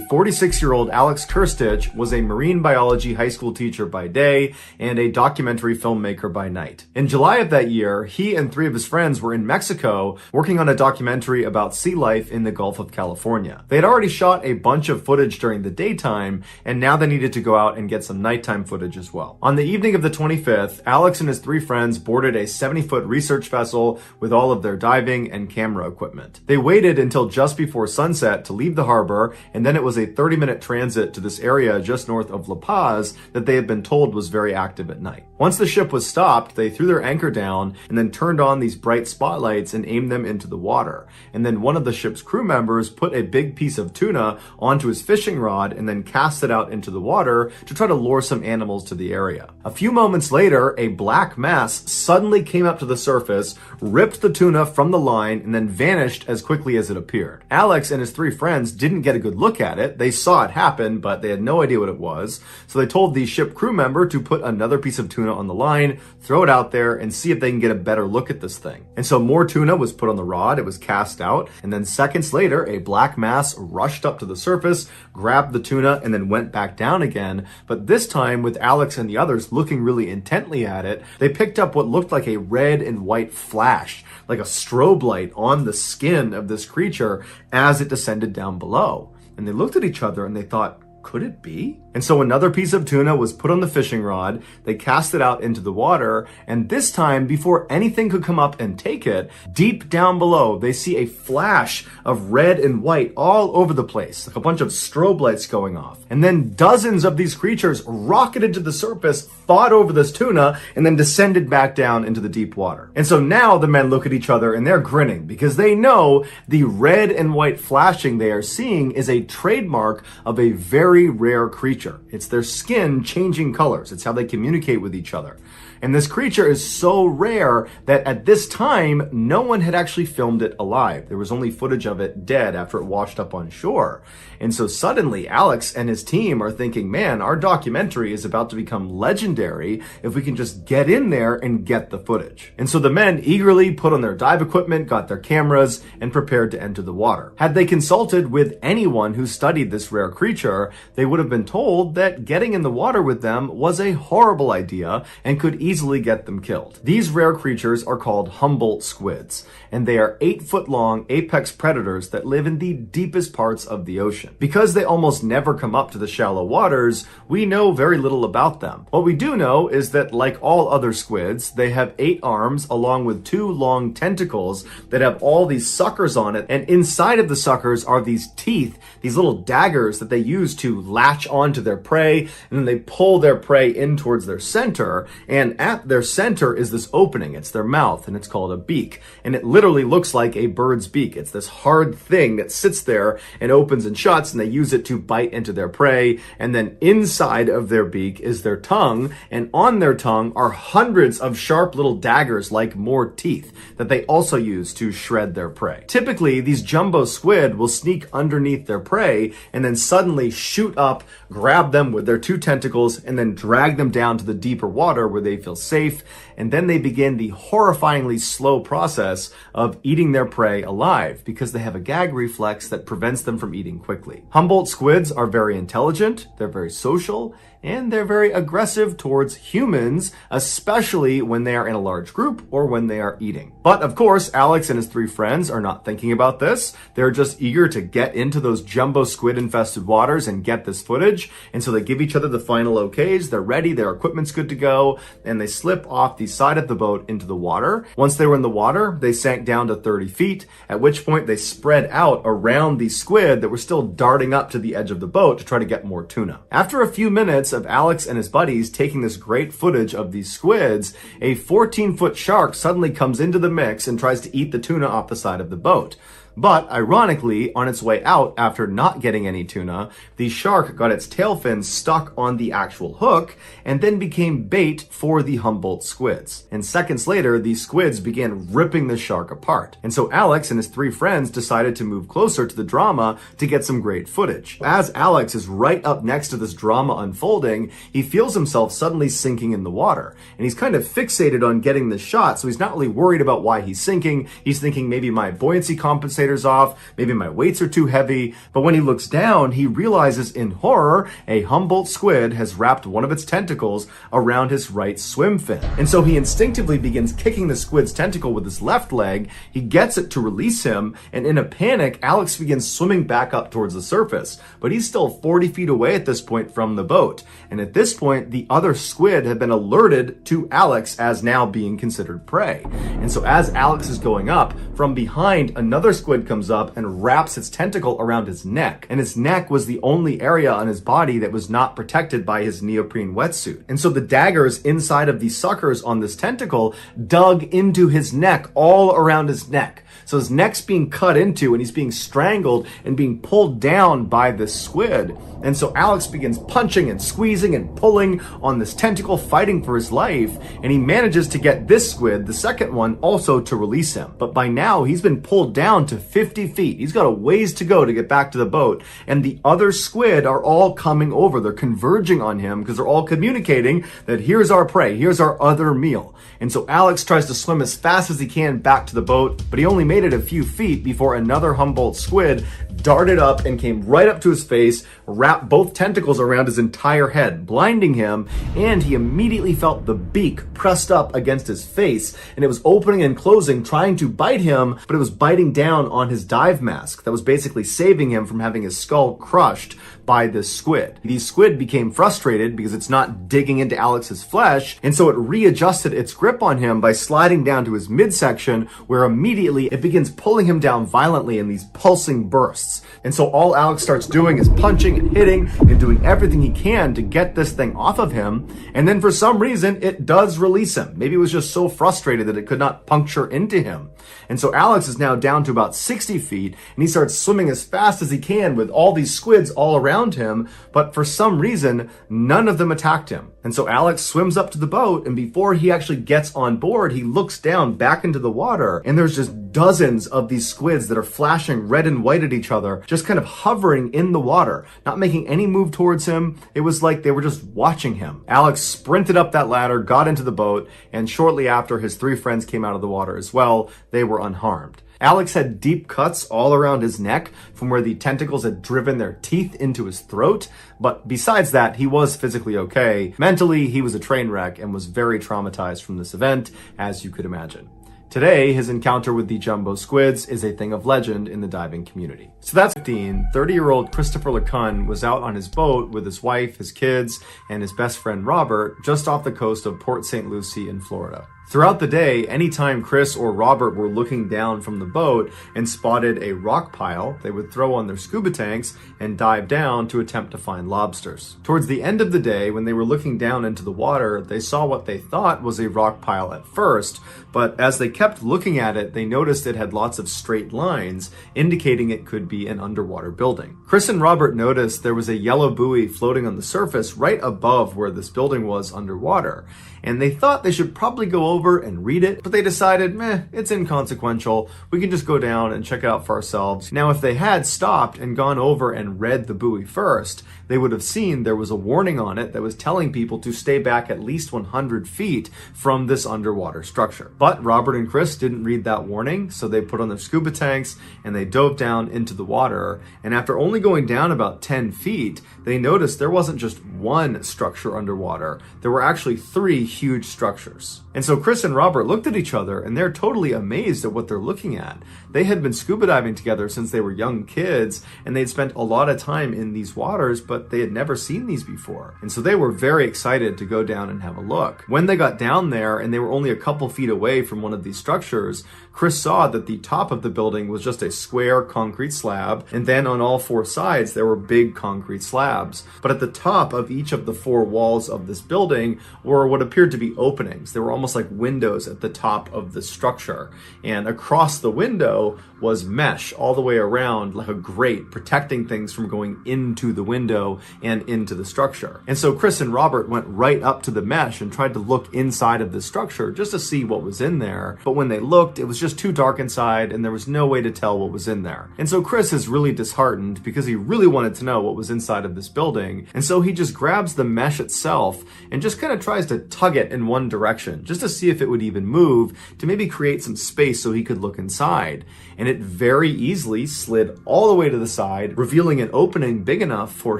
46-year-old Alex Kirstich was a marine biology high school teacher by day and a documentary filmmaker by night. In July of that year, he and 3 of his friends were in Mexico working on a documentary about sea life in the Gulf of California. They had already shot a bunch of footage during the daytime, and now they needed to go out and get some nighttime footage as well. On the evening of the 25th, Alex and his 3 friends boarded a 70-foot research vessel with all of their diving and camera equipment. They waited until just before sunset to leave the harbor, and then it was a 30-minute transit to this area just north of La Paz that they had been told was very active at night. Once the ship was stopped, they threw their anchor down and then turned on these bright spotlights and aimed them into the water. And then one of the ship's crew members put a big piece of tuna onto his fishing rod and then cast it out into the water to try to lure some animals to the area. A few moments later, a black mass suddenly came up to the surface, ripped the tuna from the line, and then vanished as quickly as it appeared. Alex and his 3 friends didn't get a good look at it. They saw it happen, but they had no idea what it was. So they told the ship crew member to put another piece of tuna on the line, throw it out there, and see if they can get a better look at this thing. And so more tuna was put on the rod, it was cast out, and then seconds later, a black mass rushed up to the surface, grabbed the tuna, and then went back down again. But this time, with Alex and the others looking really intently at it, they picked up what looked like a red and white flash, like a strobe light on the skin of this creature as it descended down below. And they looked at each other and they thought, could it be? And so another piece of tuna was put on the fishing rod, they cast it out into the water, and this time, before anything could come up and take it, deep down below, they see a flash of red and white all over the place, like a bunch of strobe lights going off. And then dozens of these creatures rocketed to the surface, fought over this tuna, and then descended back down into the deep water. And so now the men look at each other and they're grinning because they know the red and white flashing they are seeing is a trademark of a very rare creature. It's their skin changing colors. It's how they communicate with each other. And this creature is so rare that at this time, no one had actually filmed it alive. There was only footage of it dead after it washed up on shore. And so suddenly Alex and his team are thinking, man, our documentary is about to become legendary if we can just get in there and get the footage. And so the men eagerly put on their dive equipment, got their cameras, and prepared to enter the water. Had they consulted with anyone who studied this rare creature, they would have been told that getting in the water with them was a horrible idea and could easily get them killed. These rare creatures are called Humboldt squids, and they are 8-foot long apex predators that live in the deepest parts of the ocean. Because they almost never come up to the shallow waters, we know very little about them. What we do know is that, like all other squids, they have 8 arms along with 2 long tentacles that have all these suckers on it, and inside of the suckers are these teeth, these little daggers that they use to latch onto their prey, and then they pull their prey in towards their center, and at their center is this opening. It's their mouth, and it's called a beak, and it literally looks like a bird's beak. It's this hard thing that sits there and opens and shuts, and they use it to bite into their prey. And then inside of their beak is their tongue, and on their tongue are hundreds of sharp little daggers like more teeth that they also use to shred their prey. Typically, these jumbo squid will sneak underneath their prey and then suddenly shoot up, grab them with their 2 tentacles, and then drag them down to the deeper water where they feel safe, and then they begin the horrifyingly slow process of eating their prey alive because they have a gag reflex that prevents them from eating quickly. Humboldt squids are very intelligent, they're very social, and they're very aggressive towards humans, especially when they are in a large group or when they are eating. But of course, Alex and his 3 friends are not thinking about this. They're just eager to get into those jumbo squid infested waters and get this footage. And so they give each other the final okays. They're ready, their equipment's good to go, and they slip off the side of the boat into the water. Once they were in the water, they sank down to 30 feet, at which point they spread out around the squid that were still darting up to the edge of the boat to try to get more tuna. After a few minutes of Alex and his buddies taking this great footage of these squids, a 14-foot shark suddenly comes into the mix and tries to eat the tuna off the side of the boat. But ironically, on its way out after not getting any tuna, the shark got its tail fins stuck on the actual hook and then became bait for the Humboldt squids. And seconds later, the squids began ripping the shark apart. And so Alex and his 3 friends decided to move closer to the drama to get some great footage. As Alex is right up next to this drama unfolding, he feels himself suddenly sinking in the water. And he's kind of fixated on getting this shot, so he's not really worried about why he's sinking. He's thinking maybe my buoyancy compensator compensators off, maybe my weights are too heavy. But when he looks down, he realizes in horror, a Humboldt squid has wrapped one of its tentacles around his right swim fin. And so he instinctively begins kicking the squid's tentacle with his left leg. He gets it to release him, and in a panic, Alex begins swimming back up towards the surface. But he's still 40 feet away at this point from the boat. And at this point, the other squid had been alerted to Alex as now being considered prey. And so as Alex is going up, from behind, another squid comes up and wraps its tentacle around his neck. And his neck was the only area on his body that was not protected by his neoprene wetsuit. And so the daggers inside of these suckers on this tentacle dug into his neck, all around his neck. So his neck's being cut into and he's being strangled and being pulled down by this squid. And so Alex begins punching and squeezing and pulling on this tentacle, fighting for his life. And he manages to get this squid, the second one, also to release him. But by now he's been pulled down to 50 feet. He's got a ways to go to get back to the boat. And the other squid are all coming over. They're converging on him because they're all communicating that here's our prey, here's our other meal. And so Alex tries to swim as fast as he can back to the boat, but he only made it a few feet before another Humboldt squid darted up and came right up to his face, wrapped both tentacles around his entire head, blinding him, and he immediately felt the beak pressed up against his face, and it was opening and closing, trying to bite him, but it was biting down on his dive mask that was basically saving him from having his skull crushed by this squid. The squid became frustrated because it's not digging into Alex's flesh, and so it readjusted its grip on him by sliding down to his midsection, where immediately it begins pulling him down violently in these pulsing bursts. And so all Alex starts doing is punching and hitting and doing everything he can to get this thing off of him, and then for some reason it does release him. Maybe it was just so frustrated that it could not puncture into him. And so Alex is now down to about 60 feet, and he starts swimming as fast as he can with all these squids all around him, but for some reason, none of them attacked him. And so Alex swims up to the boat, and before he actually gets on board, he looks down back into the water, and there's just dozens of these squids that are flashing red and white at each other, just kind of hovering in the water, not making any move towards him. It was like they were just watching him. Alex sprinted up that ladder, got into the boat, and shortly after, his three friends came out of the water as well. They were unharmed. Alex had deep cuts all around his neck from where the tentacles had driven their teeth into his throat, but besides that, he was physically okay. Mentally, he was a train wreck and was very traumatized from this event, as you could imagine. Today, his encounter with the jumbo squids is a thing of legend in the diving community. So that's 30-year-old Christopher LeCun was out on his boat with his wife, his kids, and his best friend Robert just off the coast of Port St. Lucie in Florida. Throughout the day, anytime Chris or Robert were looking down from the boat and spotted a rock pile, they would throw on their scuba tanks and dive down to attempt to find lobsters. Towards the end of the day, when they were looking down into the water, they saw what they thought was a rock pile at first, but as they kept looking at it, they noticed it had lots of straight lines, indicating it could be an underwater building. Chris and Robert noticed there was a yellow buoy floating on the surface right above where this building was underwater, and they thought they should probably go over and read it, but they decided, it's inconsequential. We can just go down and check it out for ourselves. Now, if they had stopped and gone over and read the buoy first, they would have seen there was a warning on it that was telling people to stay back at least 100 feet from this underwater structure. But Robert and Chris didn't read that warning, so they put on their scuba tanks and they dove down into the water. And after only going down about 10 feet, they noticed there wasn't just one structure underwater. There were actually 3 huge structures. And so Chris and Robert looked at each other and they're totally amazed at what they're looking at. They had been scuba diving together since they were young kids, and they'd spent a lot of time in these waters, but they had never seen these before. And so they were very excited to go down and have a look. When they got down there and they were only a couple feet away from one of these structures, Chris saw that the top of the building was just a square concrete slab, and then on all 4 sides there were big concrete slabs. But at the top of each of the 4 walls of this building were what appeared to be openings. They were almost like windows at the top of the structure. And across the window was mesh all the way around, like a grate, protecting things from going into the window and into the structure. And so Chris and Robert went right up to the mesh and tried to look inside of the structure just to see what was in there. But when they looked, it was just just too dark inside and there was no way to tell what was in there. And so Chris is really disheartened because he really wanted to know what was inside of this building. And so he just grabs the mesh itself and just kind of tries to tug it in one direction just to see if it would even move, to maybe create some space so he could look inside. And it very easily slid all the way to the side, revealing an opening big enough for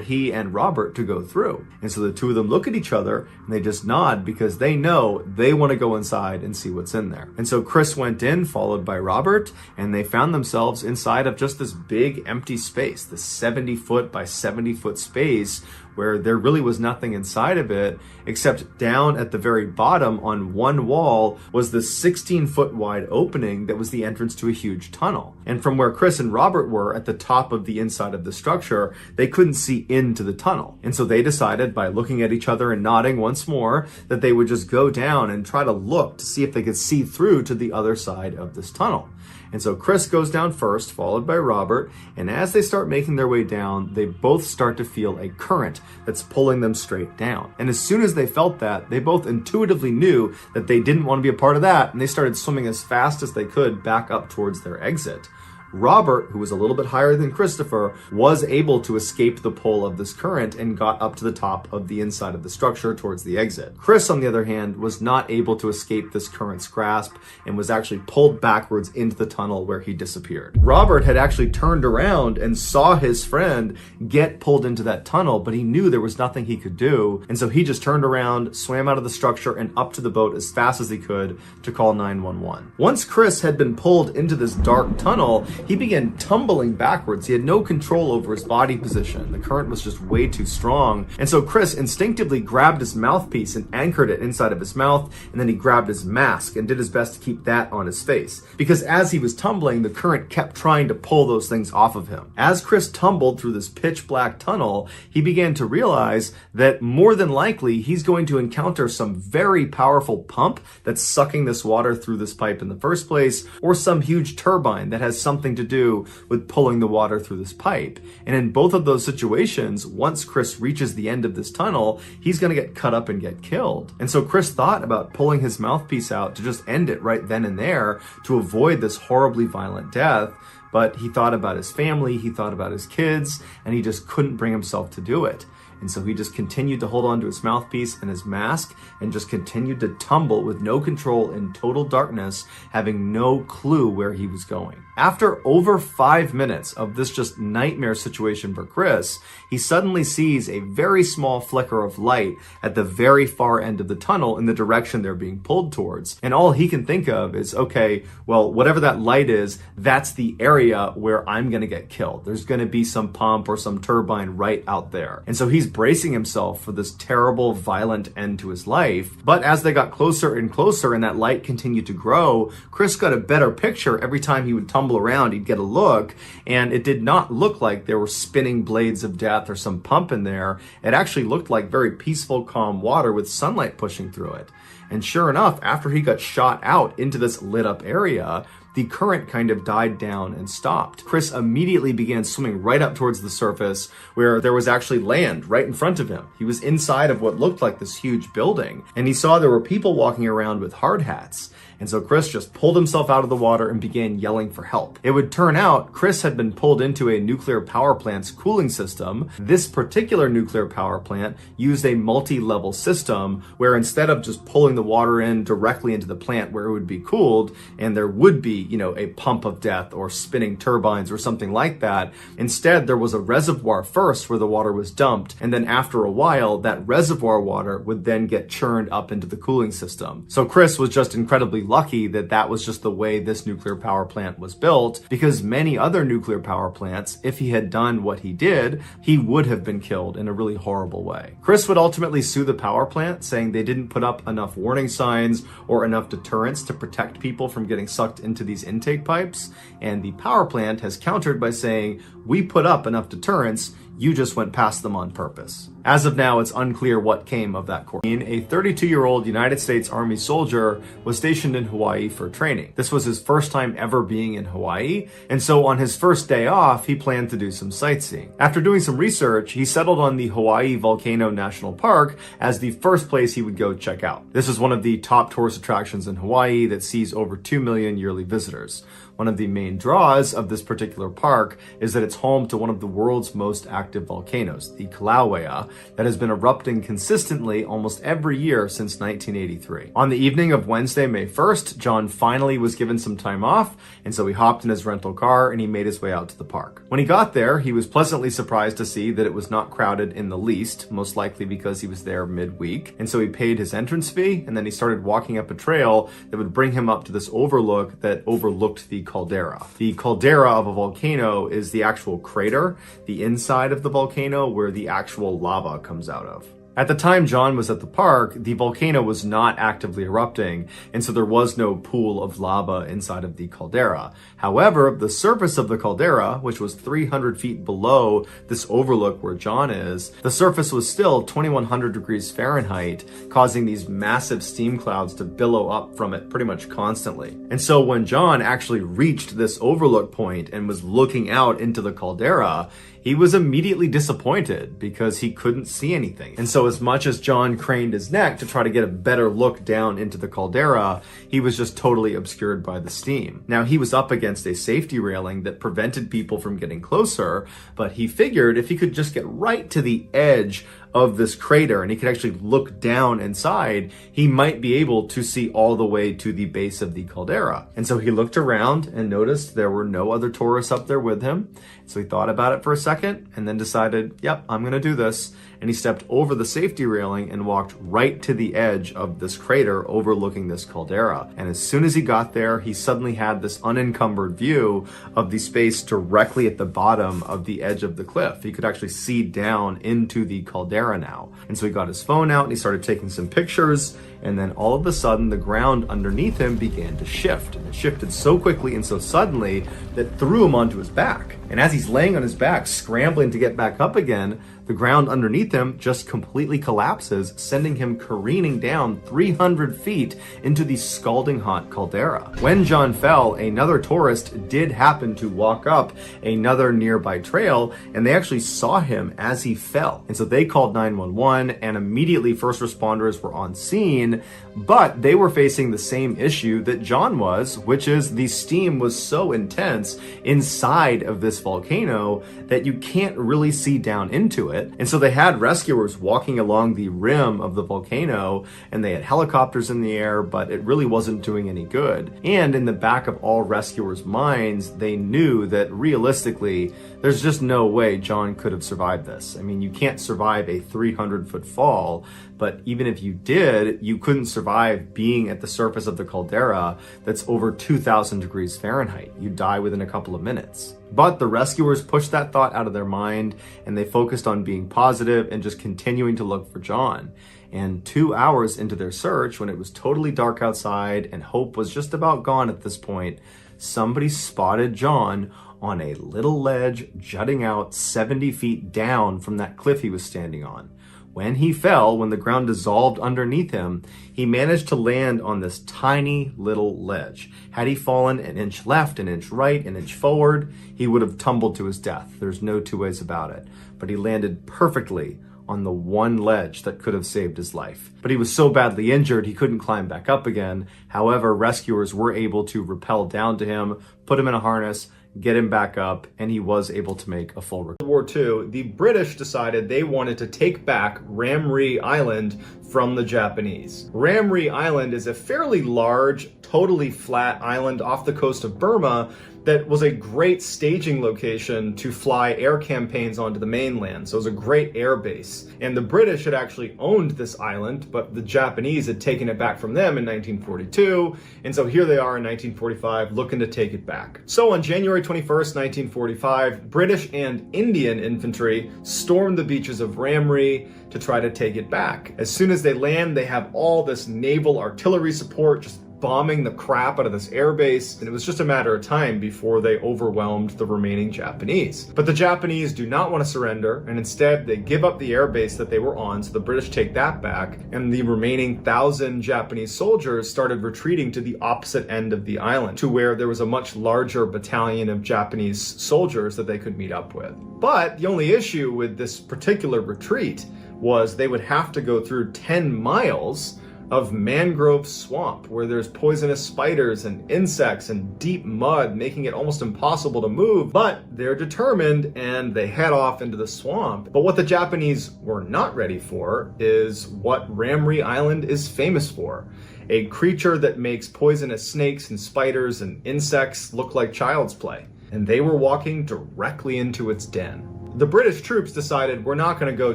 he and Robert to go through. And so the two of them look at each other and they just nod because they know they want to go inside and see what's in there. And so Chris went in, followed by Robert, and they found themselves inside of just this big empty space, this 70-foot by 70-foot space where there really was nothing inside of it, except down at the very bottom on one wall was this 16-foot wide opening that was the entrance to a huge tunnel. And from where Chris and Robert were at the top of the inside of the structure, they couldn't see into the tunnel. And so they decided, by looking at each other and nodding once more, that they would just go down and try to look to see if they could see through to the other side of this tunnel. And so Chris goes down first, followed by Robert, and as they start making their way down, they both start to feel a current that's pulling them straight down. And as soon as they felt that, they both intuitively knew that they didn't want to be a part of that, and they started swimming as fast as they could back up towards their exit. Robert, who was a little bit higher than Christopher, was able to escape the pull of this current and got up to the top of the inside of the structure towards the exit. Chris, on the other hand, was not able to escape this current's grasp and was actually pulled backwards into the tunnel where he disappeared. Robert had actually turned around and saw his friend get pulled into that tunnel, but he knew there was nothing he could do, and so he just turned around, swam out of the structure, and up to the boat as fast as he could to call 911. Once Chris had been pulled into this dark tunnel, he began tumbling backwards. He had no control over his body position. The current was just way too strong. And so Chris instinctively grabbed his mouthpiece and anchored it inside of his mouth, and then he grabbed his mask and did his best to keep that on his face. Because as he was tumbling, the current kept trying to pull those things off of him. As Chris tumbled through this pitch black tunnel, he began to realize that more than likely he's going to encounter some very powerful pump that's sucking this water through this pipe in the first place, or some huge turbine that has something to do with pulling the water through this pipe. And in both of those situations, once Chris reaches the end of this tunnel, he's going to get cut up and get killed. And so Chris thought about pulling his mouthpiece out to just end it right then and there to avoid this horribly violent death. But he thought about his family, he thought about his kids, and he just couldn't bring himself to do it. And so he just continued to hold on to his mouthpiece and his mask and just continued to tumble with no control in total darkness, having no clue where he was going. After over 5 minutes of this just nightmare situation for Chris, he suddenly sees a very small flicker of light at the very far end of the tunnel in the direction they're being pulled towards. And all he can think of is, okay, well, whatever that light is, that's the area where I'm going to get killed. There's going to be some pump or some turbine right out there. And so he's bracing himself for this terrible, violent end to his life. But as they got closer and closer and that light continued to grow, Chris got a better picture every time he would tumble around. He'd get a look, and it did not look like there were spinning blades of death or some pump in there. It actually looked like very peaceful, calm water with sunlight pushing through it. And sure enough, after he got shot out into this lit up area, the current kind of died down and stopped. Chris immediately began swimming right up towards the surface where there was actually land right in front of him. He was inside of what looked like this huge building, and he saw there were people walking around with hard hats. And so Chris just pulled himself out of the water and began yelling for help. It would turn out Chris had been pulled into a nuclear power plant's cooling system. This particular nuclear power plant used a multi-level system where instead of just pulling the water in directly into the plant where it would be cooled and there would be, a pump of death or spinning turbines or something like that, instead there was a reservoir first where the water was dumped, and then after a while that reservoir water would then get churned up into the cooling system. So Chris was just incredibly lucky that that was just the way this nuclear power plant was built, because many other nuclear power plants, if he had done what he did, he would have been killed in a really horrible way. Chris would ultimately sue the power plant, saying they didn't put up enough warning signs or enough deterrents to protect people from getting sucked into these intake pipes, and the power plant has countered by saying, we put up enough deterrents, you just went past them on purpose. As of now, it's unclear what came of that course. A 32-year-old United States Army soldier was stationed in Hawaii for training. This was his first time ever being in Hawaii, and so on his first day off, he planned to do some sightseeing. After doing some research, he settled on the Hawaii Volcano National Park as the first place he would go check out. This is one of the top tourist attractions in Hawaii that sees over 2 million yearly visitors. One of the main draws of this particular park is that it's home to one of the world's most active volcanoes, the Kilauea, that has been erupting consistently almost every year since 1983. On the evening of Wednesday, May 1st, John finally was given some time off, and so he hopped in his rental car and he made his way out to the park. When he got there, he was pleasantly surprised to see that it was not crowded in the least, most likely because he was there midweek. And so he paid his entrance fee, and then he started walking up a trail that would bring him up to this overlook that overlooked the caldera. The caldera of a volcano is the actual crater, the inside of the volcano where the actual lava comes out of. At the time John was at the park, the volcano was not actively erupting, and so there was no pool of lava inside of the caldera. However, the surface of the caldera, which was 300 feet below this overlook where John is, the surface was still 2100 degrees Fahrenheit, causing these massive steam clouds to billow up from it pretty much constantly. And so when John actually reached this overlook point and was looking out into the caldera, he was immediately disappointed because he couldn't see anything. And so as much as John craned his neck to try to get a better look down into the caldera, he was just totally obscured by the steam. Now, he was up against a safety railing that prevented people from getting closer, but he figured if he could just get right to the edge of this crater and he could actually look down inside, he might be able to see all the way to the base of the caldera. And so he looked around and noticed there were no other tourists up there with him. So he thought about it for a second and then decided, yep, I'm gonna do this. And he stepped over the safety railing and walked right to the edge of this crater overlooking this caldera. And as soon as he got there, he suddenly had this unencumbered view of the space directly at the bottom of the edge of the cliff. He could actually see down into the caldera now. And so he got his phone out and he started taking some pictures, and then all of a sudden the ground underneath him began to shift. And it shifted so quickly and so suddenly that threw him onto his back. And as he's laying on his back, scrambling to get back up again, the ground underneath him just completely collapses, sending him careening down 300 feet into the scalding hot caldera. When John fell, another tourist did happen to walk up another nearby trail, and they actually saw him as he fell. And so they called 911, and immediately first responders were on scene, but they were facing the same issue that John was, which is the steam was so intense inside of this volcano that you can't really see down into it. And so they had rescuers walking along the rim of the volcano, and they had helicopters in the air, but it really wasn't doing any good. And in the back of all rescuers' minds, they knew that realistically, there's just no way John could have survived this. I mean, you can't survive a 300-foot fall, but even if you did, you couldn't survive being at the surface of the caldera that's over 2,000 degrees Fahrenheit. You'd die within a couple of minutes. But the rescuers pushed that thought out of their mind, and they focused on being positive and just continuing to look for John. And 2 hours into their search, when it was totally dark outside and hope was just about gone at this point, somebody spotted John on a little ledge jutting out 70 feet down from that cliff he was standing on. When he fell, when the ground dissolved underneath him, he managed to land on this tiny little ledge. Had he fallen an inch left, an inch right, an inch forward, he would have tumbled to his death. There's no two ways about it. But he landed perfectly on the one ledge that could have saved his life. But he was so badly injured, he couldn't climb back up again. However, rescuers were able to rappel down to him, put him in a harness, get him back up, and he was able to make a full recovery. World War II, the British decided they wanted to take back Ramree Island from the Japanese. Ramree Island is a fairly large, totally flat island off the coast of Burma that was a great staging location to fly air campaigns onto the mainland. So it was a great air base. And the British had actually owned this island, but the Japanese had taken it back from them in 1942. And so here they are in 1945 looking to take it back. So on January 21st, 1945, British and Indian infantry stormed the beaches of Ramree to try to take it back. As soon as they land, they have all this naval artillery support just bombing the crap out of this airbase, and it was just a matter of time before they overwhelmed the remaining Japanese. But the Japanese do not want to surrender, and instead they give up the airbase that they were on, so the British take that back, and the remaining 1,000 Japanese soldiers started retreating to the opposite end of the island, to where there was a much larger battalion of Japanese soldiers that they could meet up with. But the only issue with this particular retreat was they would have to go through 10 miles of mangrove swamp where there's poisonous spiders and insects and deep mud, making it almost impossible to move. But they're determined and they head off into the swamp. But what the Japanese were not ready for is what Ramree Island is famous for: a creature that makes poisonous snakes and spiders and insects look like child's play. And they were walking directly into its den. The British troops decided we're not going to go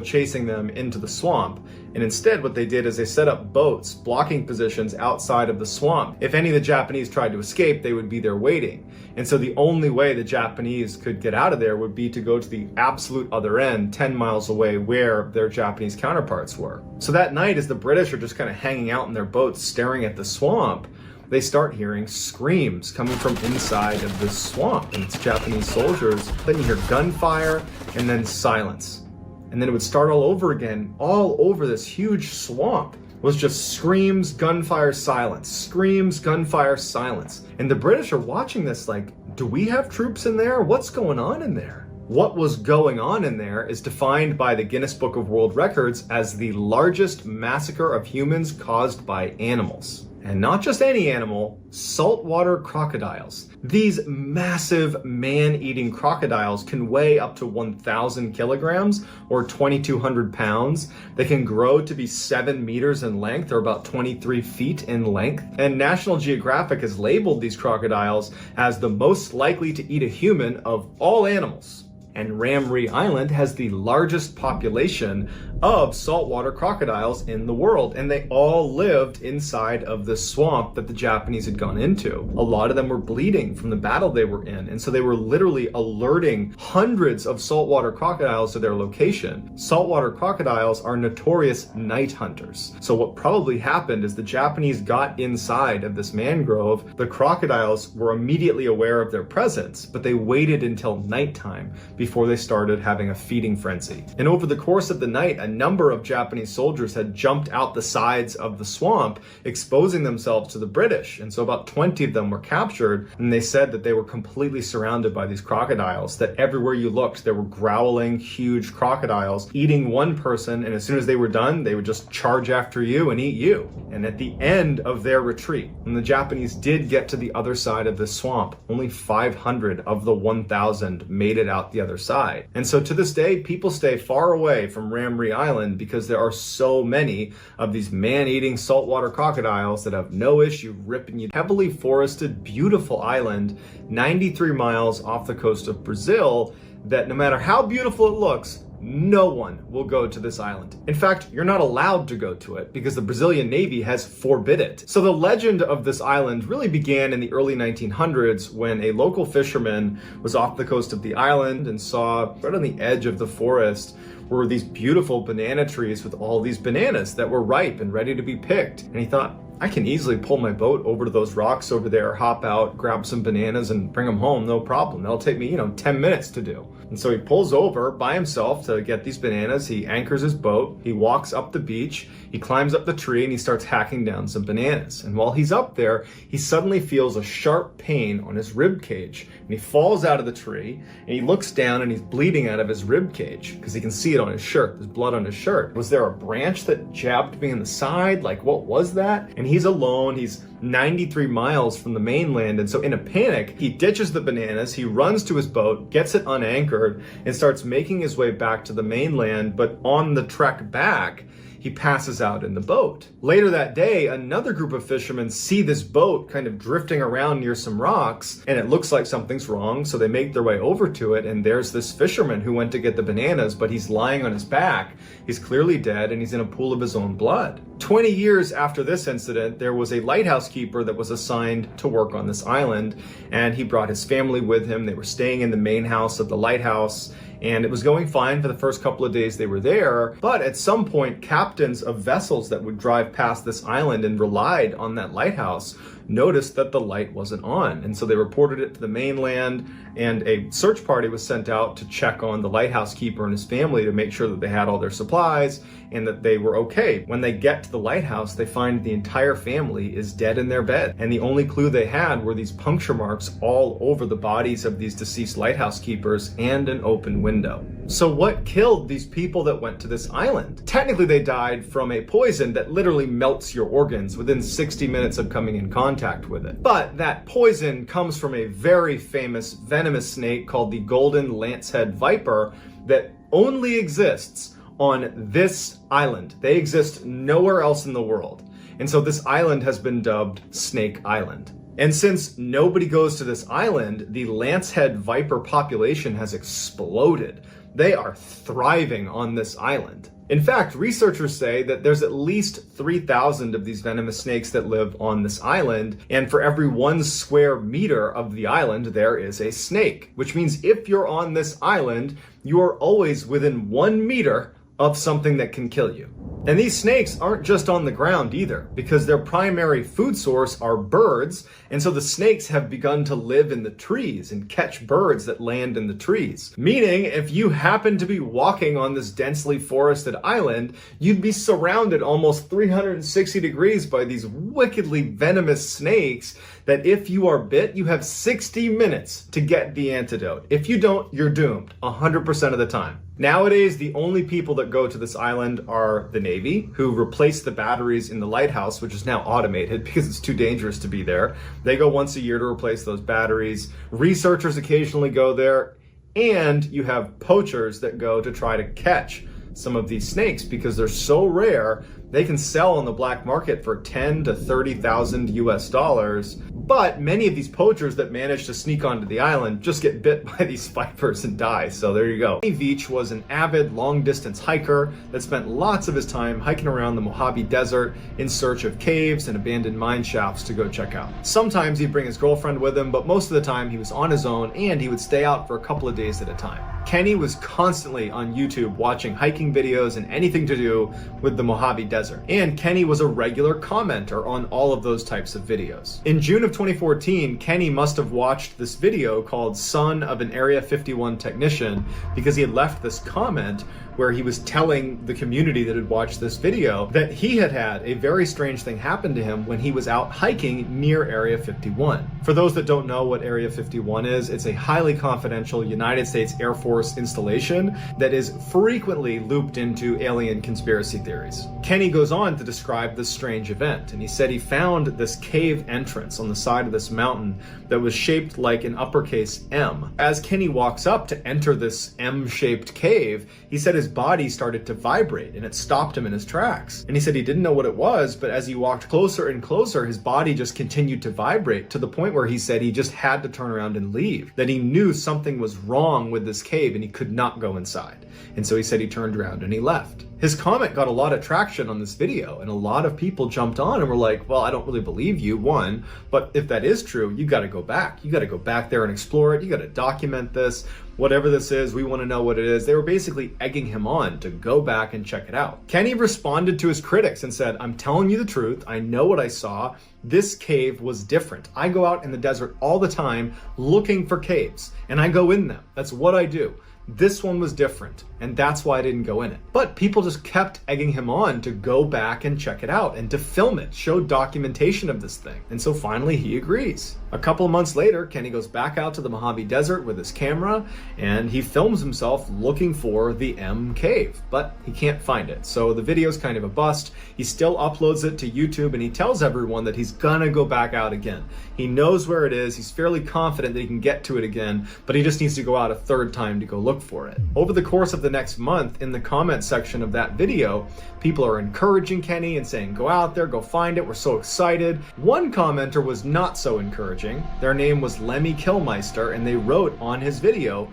chasing them into the swamp, and instead what they did is they set up boats, blocking positions outside of the swamp. If any of the Japanese tried to escape, they would be there waiting. And so the only way the Japanese could get out of there would be to go to the absolute other end, 10 miles away, where their Japanese counterparts were. So that night, as the British are just kind of hanging out in their boats staring at the swamp, they start hearing screams coming from inside of this swamp, and it's Japanese soldiers. Then you hear gunfire and then silence. And then it would start all over again, all over this huge swamp. It was just screams, gunfire, silence, screams, gunfire, silence. And the British are watching this like, do we have troops in there? What's going on in there? What was going on in there is defined by the Guinness Book of World Records as the largest massacre of humans caused by animals. And not just any animal, saltwater crocodiles. These massive man-eating crocodiles can weigh up to 1,000 kilograms or 2,200 pounds. They can grow to be 7 meters in length or about 23 feet in length. And National Geographic has labeled these crocodiles as the most likely to eat a human of all animals. And Ramree Island has the largest population of saltwater crocodiles in the world, and they all lived inside of the swamp that the Japanese had gone into. A lot of them were bleeding from the battle they were in, and so they were literally alerting hundreds of saltwater crocodiles to their location. Saltwater crocodiles are notorious night hunters. So what probably happened is the Japanese got inside of this mangrove. The crocodiles were immediately aware of their presence, but they waited until nighttime before they started having a feeding frenzy. And over the course of the night, a number of Japanese soldiers had jumped out the sides of the swamp, exposing themselves to the British. And so about 20 of them were captured, and they said that they were completely surrounded by these crocodiles, that everywhere you looked, there were growling, huge crocodiles eating one person, and as soon as they were done, they would just charge after you and eat you. And at the end of their retreat, when the Japanese did get to the other side of the swamp, only 500 of the 1,000 made it out the other side. And so to this day, people stay far away from Ramree Island because there are so many of these man-eating saltwater crocodiles that have no issue ripping you. Heavily forested, beautiful island, 93 miles off the coast of Brazil, that no matter how beautiful it looks, no one will go to this island. In fact, you're not allowed to go to it because the Brazilian Navy has forbid it. So the legend of this island really began in the early 1900s when a local fisherman was off the coast of the island and saw right on the edge of the forest were these beautiful banana trees with all these bananas that were ripe and ready to be picked. And he thought, I can easily pull my boat over to those rocks over there, hop out, grab some bananas and bring them home, no problem. That'll take me, 10 minutes to do. And so he pulls over by himself to get these bananas. He anchors his boat. He walks up the beach. He climbs up the tree and he starts hacking down some bananas. And while he's up there, he suddenly feels a sharp pain on his rib cage. And he falls out of the tree and he looks down and he's bleeding out of his rib cage because he can see it on his shirt. There's blood on his shirt. Was there a branch that jabbed me in the side? Like, what was that? And he's alone. He's 93 miles from the mainland. And so in a panic, he ditches the bananas. He runs to his boat, gets it unanchored, and starts making his way back to the mainland. But on the trek back, he passes out in the boat. Later that day, another group of fishermen see this boat kind of drifting around near some rocks, and it looks like something's wrong, so they make their way over to it, and there's this fisherman who went to get the bananas, but he's lying on his back. He's clearly dead, and he's in a pool of his own blood. 20 years after this incident, there was a lighthouse keeper that was assigned to work on this island, and he brought his family with him. They were staying in the main house of the lighthouse, And it was going fine for the first couple of days they were there, but at some point, captains of vessels that would drive past this island and relied on that lighthouse noticed that the light wasn't on. And so they reported it to the mainland, and a search party was sent out to check on the lighthouse keeper and his family to make sure that they had all their supplies and that they were okay. When they get to the lighthouse, they find the entire family is dead in their bed. And the only clue they had were these puncture marks all over the bodies of these deceased lighthouse keepers and an open window. So what killed these people that went to this island? Technically, they died from a poison that literally melts your organs within 60 minutes of coming in contact with it. But that poison comes from a very famous venomous snake called the golden lancehead viper that only exists on this island. They exist nowhere else in the world. And so this island has been dubbed Snake Island. And since nobody goes to this island, the lancehead viper population has exploded. They are thriving on this island. In fact, researchers say that there's at least 3,000 of these venomous snakes that live on this island, and for every 1 square meter of the island, there is a snake, which means if you're on this island, you are always within 1 meter of something that can kill you. And these snakes aren't just on the ground either, because their primary food source are birds, and so the snakes have begun to live in the trees and catch birds that land in the trees. Meaning, if you happen to be walking on this densely forested island, you'd be surrounded almost 360 degrees by these wickedly venomous snakes that if you are bit, you have 60 minutes to get the antidote. If you don't, you're doomed 100% of the time. Nowadays, the only people that go to this island are the Navy, who replace the batteries in the lighthouse, which is now automated because it's too dangerous to be there. They go once a year to replace those batteries. Researchers occasionally go there, and you have poachers that go to try to catch some of these snakes because they're so rare. They can sell on the black market for 10 to 30,000 US dollars. But many of these poachers that manage to sneak onto the island just get bit by these vipers and die. So there you go. Veach was an avid long-distance hiker that spent lots of his time hiking around the Mojave Desert in search of caves and abandoned mine shafts to go check out. Sometimes he'd bring his girlfriend with him, but most of the time he was on his own, and he would stay out for a couple of days at a time. Kenny was constantly on YouTube watching hiking videos and anything to do with the Mojave Desert. And Kenny was a regular commenter on all of those types of videos. In June of 2014, Kenny must have watched this video called Son of an Area 51 Technician because he had left this comment where he was telling the community that had watched this video that he had had a very strange thing happen to him when he was out hiking near Area 51. For those that don't know what Area 51 is, it's a highly confidential United States Air Force installation that is frequently looped into alien conspiracy theories. Kenny goes on to describe this strange event, and he said he found this cave entrance on the side of this mountain that was shaped like an uppercase M. As Kenny walks up to enter this M-shaped cave, he said his body started to vibrate and it stopped him in his tracks. And he said he didn't know what it was, but as he walked closer and closer, his body just continued to vibrate to the point where he said he just had to turn around and leave, that he knew something was wrong with this cave and he could not go inside. And so he said he turned around and he left. His comment got a lot of traction on this video, and a lot of people jumped on and were like, well, I don't really believe you, one, but if that is true, you got to go back. You got to go back there and explore it. You got to document this. Whatever this is, we want to know what it is. They were basically egging him on to go back and check it out. Kenny responded to his critics and said, I'm telling you the truth. I know what I saw. This cave was different. I go out in the desert all the time looking for caves, and I go in them. That's what I do. This one was different, and that's why I didn't go in it. But people just kept egging him on to go back and check it out and to film it, show documentation of this thing. And so finally he agrees. A couple of months later, Kenny goes back out to the Mojave Desert with his camera, and he films himself looking for the M cave, but he can't find it. So the video's kind of a bust. He still uploads it to YouTube, and he tells everyone that he's gonna go back out again. He knows where it is. He's fairly confident that he can get to it again, but he just needs to go out a third time to go look for it. Over the course of the next month, in the comment section of that video, people are encouraging Kenny and saying, go out there, go find it, we're so excited. One commenter was not so encouraging. Their name was Lemmy Killmeister, and they wrote on his video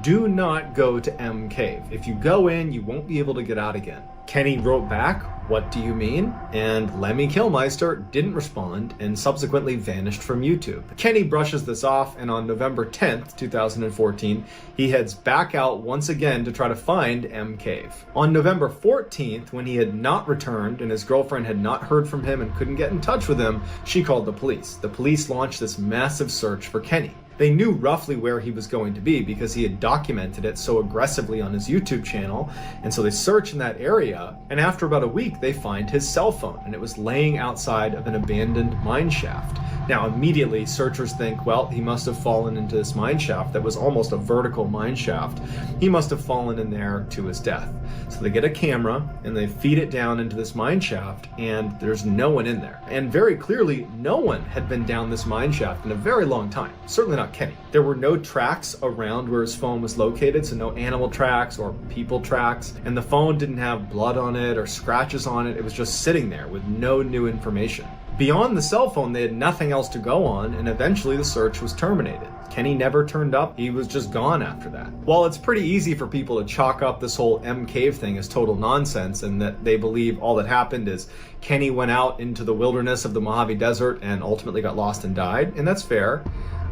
Do not go to M Cave. If you go in, you won't be able to get out again. Kenny wrote back, "What do you mean?" And Lemmy Kilmister didn't respond and subsequently vanished from YouTube. Kenny brushes this off, and on November 10th, 2014, he heads back out once again to try to find M Cave. On November 14th, when he had not returned and his girlfriend had not heard from him and couldn't get in touch with him, she called the police. The police launched this massive search for Kenny. They knew roughly where he was going to be because he had documented it so aggressively on his YouTube channel, and so they search in that area, and after about a week they find his cell phone, and it was laying outside of an abandoned mine shaft. Now immediately searchers think, well, he must have fallen into this mine shaft that was almost a vertical mine shaft. He must have fallen in there to his death. So they get a camera and they feed it down into this mine shaft, and there's no one in there. And very clearly, no one had been down this mine shaft in a very long time. Certainly not Kenny. There were no tracks around where his phone was located, so no animal tracks or people tracks, and the phone didn't have blood on it or scratches on it. It was just sitting there with no new information. Beyond the cell phone, they had nothing else to go on, and eventually the search was terminated. Kenny never turned up. He was just gone after that. While it's pretty easy for people to chalk up this whole M Cave thing as total nonsense and that they believe all that happened is Kenny went out into the wilderness of the Mojave Desert and ultimately got lost and died, and that's fair,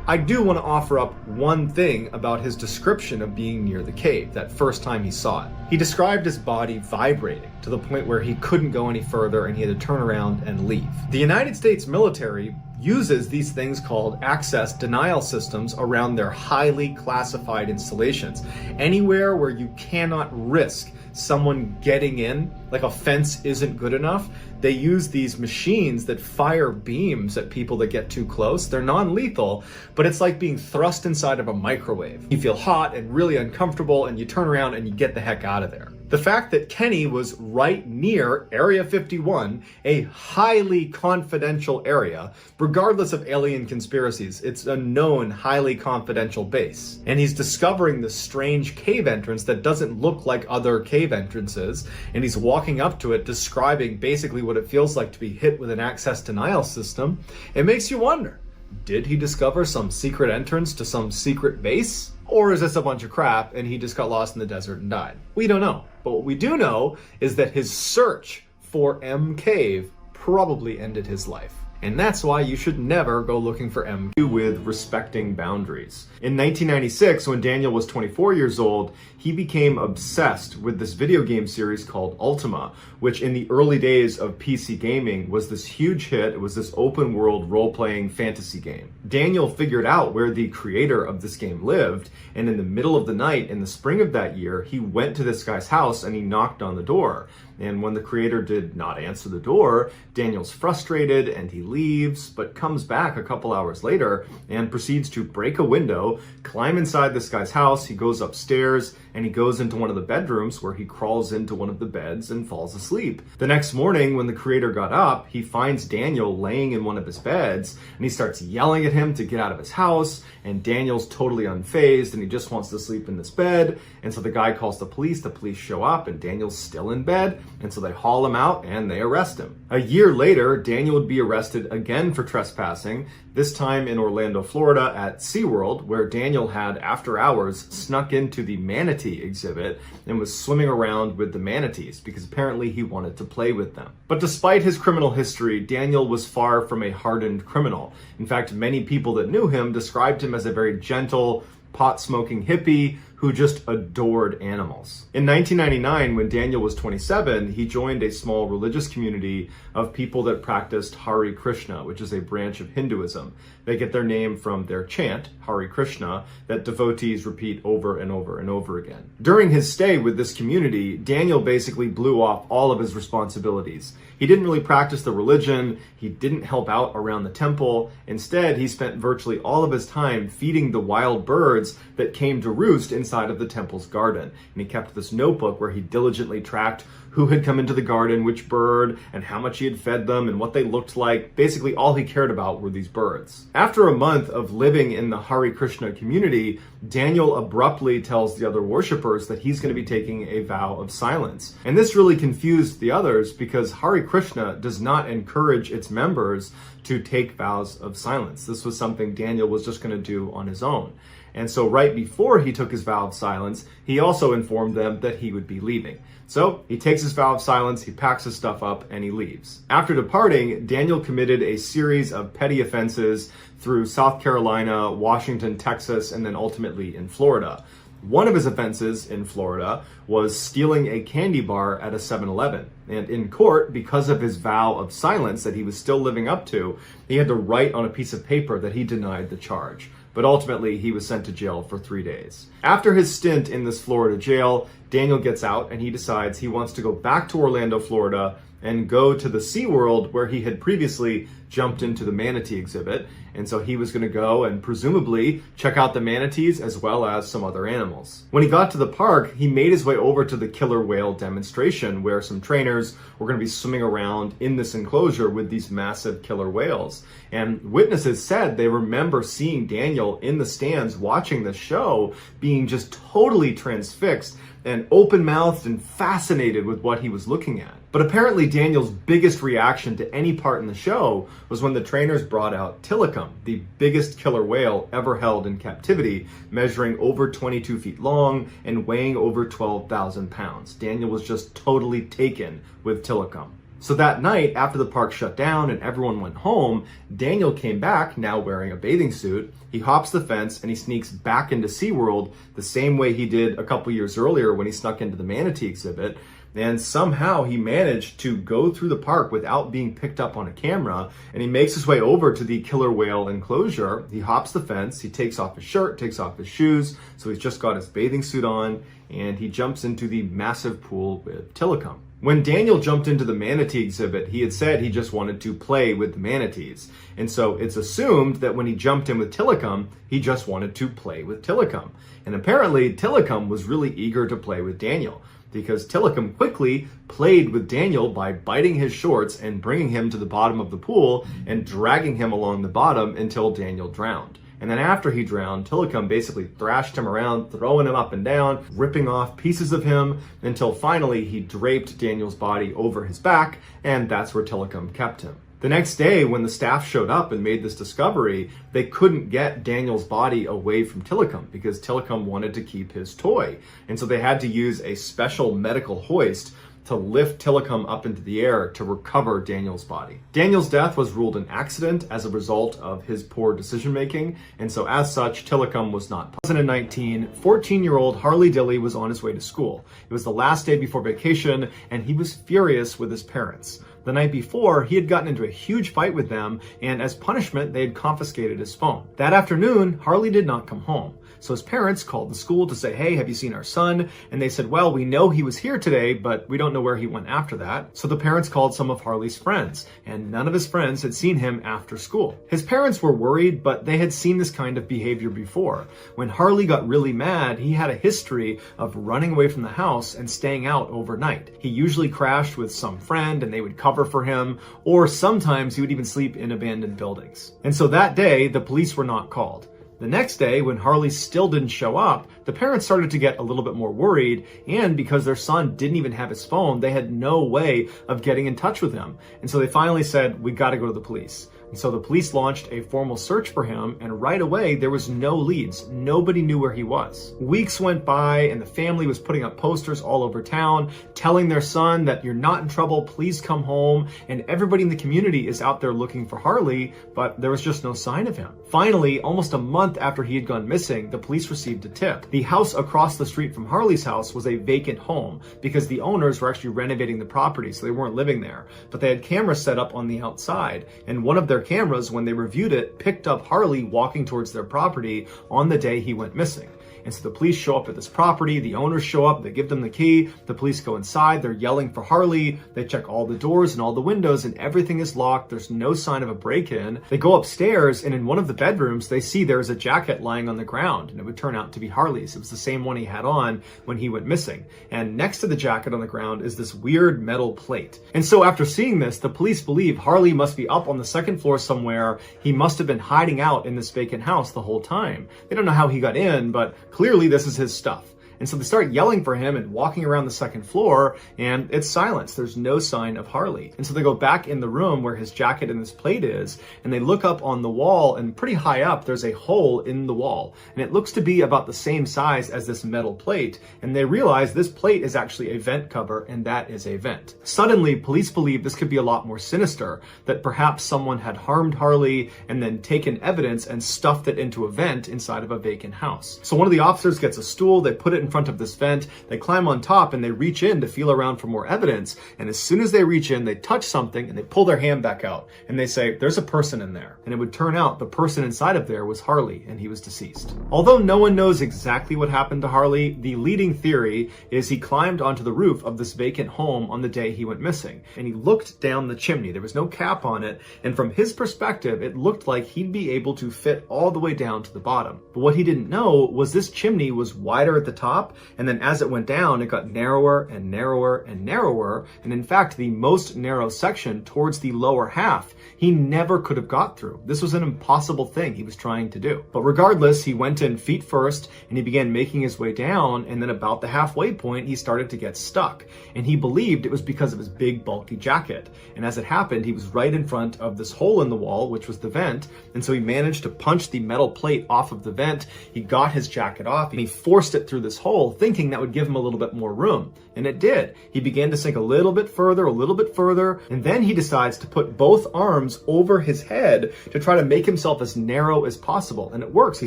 I do want to offer up one thing about his description of being near the cave that first time he saw it. He described his body vibrating to the point where he couldn't go any further and he had to turn around and leave. The United States military uses these things called access denial systems around their highly classified installations. Anywhere where you cannot risk someone getting in, like a fence isn't good enough, they use these machines that fire beams at people that get too close. They're non-lethal, but it's like being thrust inside of a microwave. You feel hot and really uncomfortable, and you turn around and you get the heck out of there. The fact that Kenny was right near Area 51, a highly confidential area, regardless of alien conspiracies, it's a known highly confidential base. And he's discovering this strange cave entrance that doesn't look like other cave entrances, and he's walking up to it describing basically what it feels like to be hit with an access denial system. It makes you wonder, did he discover some secret entrance to some secret base? Or is this a bunch of crap and he just got lost in the desert and died? We don't know. But what we do know is that his search for M Cave probably ended his life. And that's why you should never go looking for M with respecting boundaries. In 1996, when Daniel was 24 years old, he became obsessed with this video game series called Ultima, which in the early days of PC gaming was this huge hit. It was this open world role-playing fantasy game. Daniel figured out where the creator of this game lived, and in the middle of the night in the spring of that year, he went to this guy's house and he knocked on the door. And when the creator did not answer the door, Daniel's frustrated and he leaves, but comes back a couple hours later and proceeds to break a window, climb inside this guy's house. He goes upstairs and he goes into one of the bedrooms where he crawls into one of the beds and falls asleep. The next morning, when the creator got up, he finds Daniel laying in one of his beds and he starts yelling at him to get out of his house, and Daniel's totally unfazed and he just wants to sleep in this bed. And so the guy calls the police show up, and Daniel's still in bed, and so they haul him out and they arrest him. A year later, Daniel would be arrested again for trespassing, this time in Orlando, Florida at SeaWorld, where Daniel had, after hours, snuck into the manatee exhibit and was swimming around with the manatees because apparently he wanted to play with them. But despite his criminal history, Daniel was far from a hardened criminal. In fact, many people that knew him described him as a very gentle, pot-smoking hippie who just adored animals. In 1999, when Daniel was 27, he joined a small religious community of people that practiced Hare Krishna, which is a branch of Hinduism. They get their name from their chant, Hare Krishna, that devotees repeat over and over and over again. During his stay with this community, Daniel basically blew off all of his responsibilities. He didn't really practice the religion, he didn't help out around the temple. Instead, he spent virtually all of his time feeding the wild birds that came to roost inside of the temple's garden. And he kept this notebook where he diligently tracked who had come into the garden, which bird, and how much he had fed them, and what they looked like. Basically, all he cared about were these birds. After a month of living in the Hare Krishna community, Daniel abruptly tells the other worshippers that he's going to be taking a vow of silence. And this really confused the others because Hare Krishna does not encourage its members to take vows of silence. This was something Daniel was just going to do on his own. And so right before he took his vow of silence, he also informed them that he would be leaving. So he takes his vow of silence, he packs his stuff up, and he leaves. After departing, Daniel committed a series of petty offenses through South Carolina, Washington, Texas, and then ultimately in Florida. One of his offenses in Florida was stealing a candy bar at a 7-Eleven. And in court, because of his vow of silence that he was still living up to, he had to write on a piece of paper that he denied the charge. But ultimately, he was sent to jail for 3 days. After his stint in this Florida jail, Daniel gets out and he decides he wants to go back to Orlando, Florida, and go to the SeaWorld where he had previously jumped into the manatee exhibit. And so he was going to go and presumably check out the manatees as well as some other animals. When he got to the park, he made his way over to the killer whale demonstration where some trainers were going to be swimming around in this enclosure with these massive killer whales. And witnesses said they remember seeing Daniel in the stands watching the show being just totally transfixed and open-mouthed and fascinated with what he was looking at. But apparently Daniel's biggest reaction to any part in the show was when the trainers brought out Tilikum, the biggest killer whale ever held in captivity, measuring over 22 feet long and weighing over 12,000 pounds. Daniel was just totally taken with Tilikum. So that night, after the park shut down and everyone went home, Daniel came back, now wearing a bathing suit. He hops the fence and he sneaks back into SeaWorld the same way he did a couple years earlier when he snuck into the manatee exhibit. And somehow he managed to go through the park without being picked up on a camera. And he makes his way over to the killer whale enclosure. He hops the fence, he takes off his shirt, takes off his shoes. So he's just got his bathing suit on and he jumps into the massive pool with Tilikum. When Daniel jumped into the manatee exhibit, he had said he just wanted to play with the manatees. And so it's assumed that when he jumped in with Tilikum, he just wanted to play with Tilikum. And apparently Tilikum was really eager to play with Daniel, because Tilikum quickly played with Daniel by biting his shorts and bringing him to the bottom of the pool and dragging him along the bottom until Daniel drowned. And then after he drowned, Tilikum basically thrashed him around, throwing him up and down, ripping off pieces of him, until finally he draped Daniel's body over his back, and that's where Tilikum kept him. The next day, when the staff showed up and made this discovery, they couldn't get Daniel's body away from Tilikum because Tilikum wanted to keep his toy. And so they had to use a special medical hoist to lift Tilikum up into the air to recover Daniel's body. Daniel's death was ruled an accident as a result of his poor decision making, and so as such, Tilikum was not. 2019, 14-year-old Harley Dilley was on his way to school. It was the last day before vacation, and he was furious with his parents. The night before, he had gotten into a huge fight with them, and as punishment, they had confiscated his phone. That afternoon, Harley did not come home. So his parents called the school to say, hey, have you seen our son? And they said, well, we know he was here today, but we don't know where he went after that. So the parents called some of Harley's friends, and none of his friends had seen him after school. His parents were worried, but they had seen this kind of behavior before. When Harley got really mad, he had a history of running away from the house and staying out overnight. He usually crashed with some friend and they would cover for him, or sometimes he would even sleep in abandoned buildings. And so that day, the police were not called. The next day, when Harley still didn't show up, the parents started to get a little bit more worried, and because their son didn't even have his phone, they had no way of getting in touch with him. And so they finally said, we gotta go to the police. And so the police launched a formal search for him, and right away there was no leads. Nobody knew where he was. Weeks went by and the family was putting up posters all over town telling their son that you're not in trouble, please come home. And everybody in the community is out there looking for Harley, but there was just no sign of him. Finally, almost a month after he had gone missing, the police received a tip. The house across the street from Harley's house was a vacant home because the owners were actually renovating the property, so they weren't living there. But they had cameras set up on the outside, and one of their cameras, when they reviewed it, picked up Harley walking towards their property on the day he went missing. And so the police show up at this property, the owners show up, they give them the key, the police go inside, they're yelling for Harley, they check all the doors and all the windows and everything is locked, there's no sign of a break-in. They go upstairs and in one of the bedrooms they see there's a jacket lying on the ground, and it would turn out to be Harley's. It was the same one he had on when he went missing. And next to the jacket on the ground is this weird metal plate. And so after seeing this, the police believe Harley must be up on the second floor somewhere. He must have been hiding out in this vacant house the whole time. They don't know how he got in, but clearly this is his stuff. And so they start yelling for him and walking around the second floor, and it's silence. There's no sign of Harley. And so they go back in the room where his jacket and his plate is, and they look up on the wall, and pretty high up, there's a hole in the wall. And it looks to be about the same size as this metal plate. And they realize this plate is actually a vent cover, and that is a vent. Suddenly, police believe this could be a lot more sinister, that perhaps someone had harmed Harley and then taken evidence and stuffed it into a vent inside of a vacant house. So one of the officers gets a stool, they put it in front of this vent, they climb on top, and they reach in to feel around for more evidence. And as soon as they reach in, they touch something and they pull their hand back out and they say, there's a person in there. And it would turn out the person inside of there was Harley, and he was deceased. Although no one knows exactly what happened to Harley, the leading theory is he climbed onto the roof of this vacant home on the day he went missing, and he looked down the chimney. There was no cap on it, and from his perspective, it looked like he'd be able to fit all the way down to the bottom. But what he didn't know was this chimney was wider at the top, and then as it went down, it got narrower and narrower and narrower, and in fact, the most narrow section towards the lower half, he never could have got through. This was an impossible thing he was trying to do. But regardless, he went in feet first, and he began making his way down, and then about the halfway point, he started to get stuck. And he believed it was because of his big, bulky jacket. And as it happened, he was right in front of this hole in the wall, which was the vent, and so he managed to punch the metal plate off of the vent. He got his jacket off, and he forced it through this hole, thinking that would give him a little bit more room. And it did. He began to sink a little bit further, and then he decides to put both arms over his head to try to make himself as narrow as possible. And it works. He